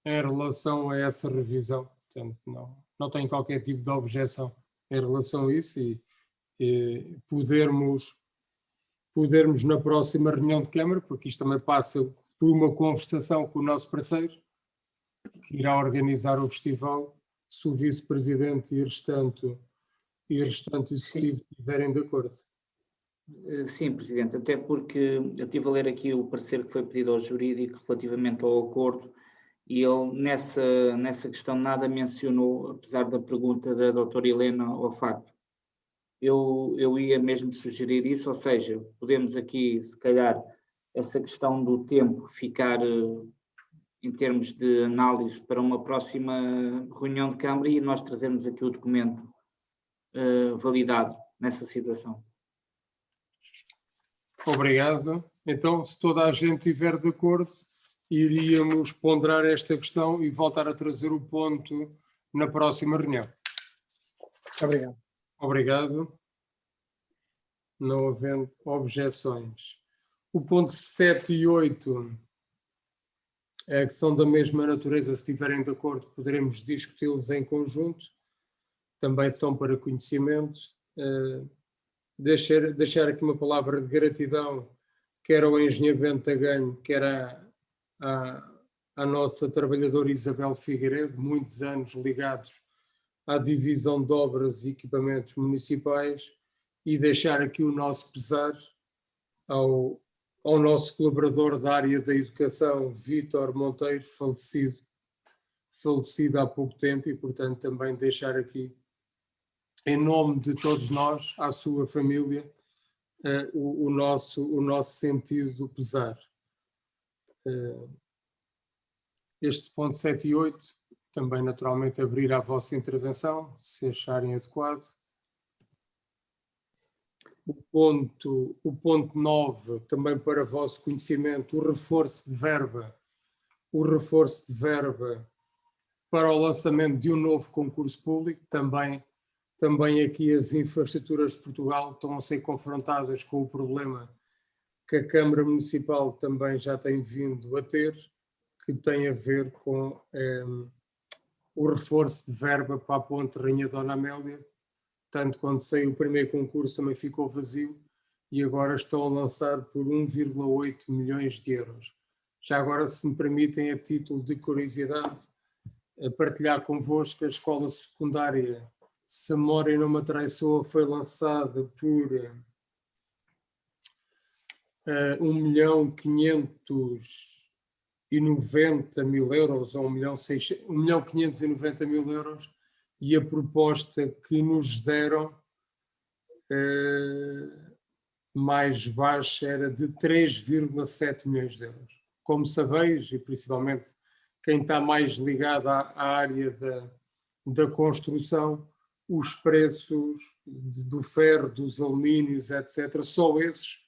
em relação a essa revisão. Portanto, não tenho qualquer tipo de objeção em relação a isso e podermos na próxima reunião de Câmara, porque isto também passa por uma conversação com o nosso parceiro, que irá organizar o festival, se o Vice-Presidente e restante Executivo estiverem de acordo. Sim, Presidente, até porque eu estive a ler aqui o parecer que foi pedido ao jurídico relativamente ao acordo e ele nessa questão nada mencionou, apesar da pergunta da doutora Helena ao facto. Eu ia mesmo sugerir isso, ou seja, podemos aqui, se calhar, essa questão do tempo ficar em termos de análise para uma próxima reunião de Câmara e nós trazermos aqui o documento validado nessa situação. Obrigado. Então, se toda a gente estiver de acordo, iríamos ponderar esta questão e voltar a trazer o ponto na próxima reunião. Obrigado. Obrigado. Não havendo objeções. O ponto 7 e 8 que são da mesma natureza, se estiverem de acordo, poderemos discuti-los em conjunto. Também são para conhecimento. Deixar aqui uma palavra de gratidão, quer ao engenheiro Bento Taganho, quer à nossa trabalhadora Isabel Figueiredo, muitos anos ligados à divisão de obras e equipamentos municipais, e deixar aqui o nosso pesar ao nosso colaborador da área da educação, Vítor Monteiro, falecido há pouco tempo, e portanto também deixar aqui, em nome de todos nós, à sua família, o nosso sentido do pesar. Este ponto 7 e 8, também naturalmente abrir à vossa intervenção, se acharem adequado. O ponto 9, também para vosso conhecimento, o reforço de verba para o lançamento de um novo concurso público. Também aqui as infraestruturas de Portugal estão a ser confrontadas com o problema que a Câmara Municipal também já tem vindo a ter, que tem a ver com o reforço de verba para a ponte Rainha Dona Amélia. Tanto quando saiu o primeiro concurso também ficou vazio e agora estão a lançar por 1,8 milhões de euros. Já agora, se me permitem, a título de curiosidade, partilhar convosco a escola secundária Se a Memória Não Me Atraiçoa foi lançada por 1.590.000 euros ou 1.590.000 euros, e a proposta que nos deram mais baixa era de 3,7 milhões de euros. Como sabeis, e principalmente quem está mais ligado à área da construção, os preços do ferro, dos alumínios, etc., só esses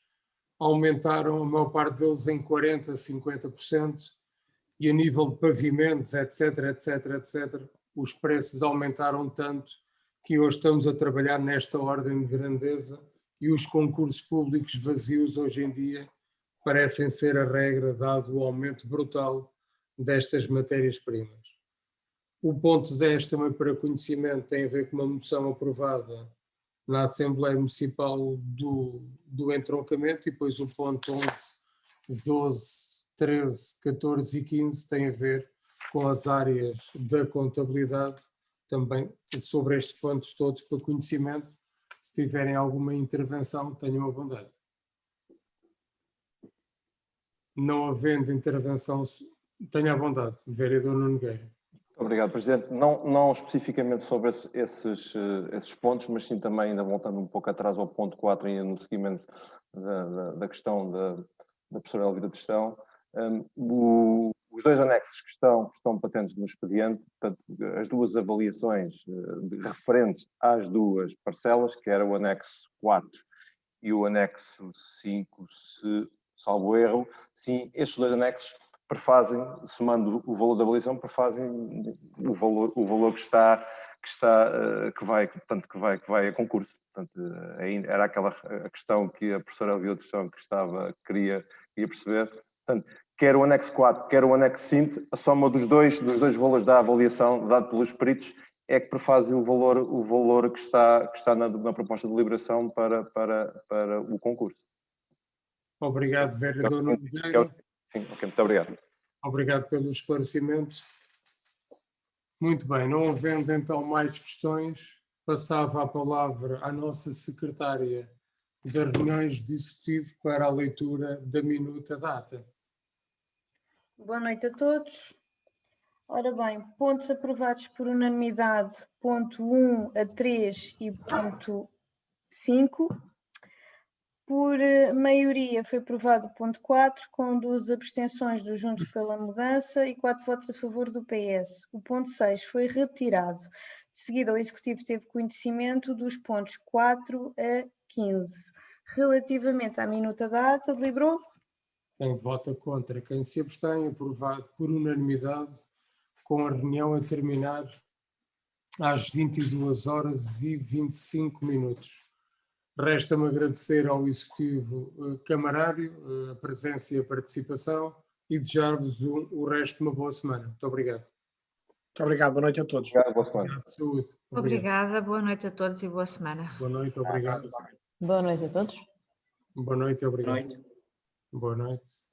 aumentaram, a maior parte deles, em 40%, 50%, e a nível de pavimentos, etc., os preços aumentaram tanto que hoje estamos a trabalhar nesta ordem de grandeza, e os concursos públicos vazios hoje em dia parecem ser a regra, dado o aumento brutal destas matérias-primas. O ponto 10, também para conhecimento, tem a ver com uma moção aprovada na Assembleia Municipal do entroncamento, e depois o ponto 11, 12, 13, 14 e 15 tem a ver com as áreas da contabilidade, também sobre estes pontos todos para conhecimento. Se tiverem alguma intervenção, tenham a bondade. Não havendo intervenção, tenha a bondade, vereador Nuno Nogueira. Obrigado, Presidente. Não especificamente sobre esses pontos, mas sim também, ainda voltando um pouco atrás ao ponto 4, ainda no seguimento da questão da professora Elvira Testão. Os dois anexos que estão patentes no expediente, portanto, as duas avaliações referentes às duas parcelas, que era o anexo 4 e o anexo 5, se salvo erro, sim, estes dois anexos prefazem, somando o valor da avaliação, prefazem o valor que vai a concurso. Portanto, era aquela a questão que a professora Elvira Testão queria perceber. Portanto, quer o anexo 4, quer o anexo 5, a soma dos dois valores da avaliação dado pelos peritos é que prefazem o valor que está na proposta de deliberação para o concurso. Obrigado, vereador Nuno Nogueira. Sim, ok, muito obrigado. Obrigado pelo esclarecimento. Muito bem, não havendo então mais questões, passava a palavra à nossa secretária das reuniões de executivo para a leitura da minuta da ata. Boa noite a todos. Ora bem, pontos aprovados por unanimidade, ponto 1 a 3 e ponto 5. Por maioria foi aprovado o ponto 4, com 2 abstenções dos Juntos pela Mudança e 4 votos a favor do PS. O ponto 6 foi retirado. De seguida, o Executivo teve conhecimento dos pontos 4 a 15. Relativamente à minuta da ata, deliberou? Quem vota contra, quem se abstém, aprovado por unanimidade, com a reunião a terminar às 22h25. Resta-me agradecer ao Executivo camarário a presença e a participação e desejar-vos o resto de uma boa semana. Muito obrigado. Muito obrigado, boa noite a todos. Obrigado, boa semana. Obrigado, saúde. Obrigada, boa noite a todos e boa semana. Boa noite, obrigado. Boa noite a todos. Boa noite, obrigado. Boa noite. Boa noite.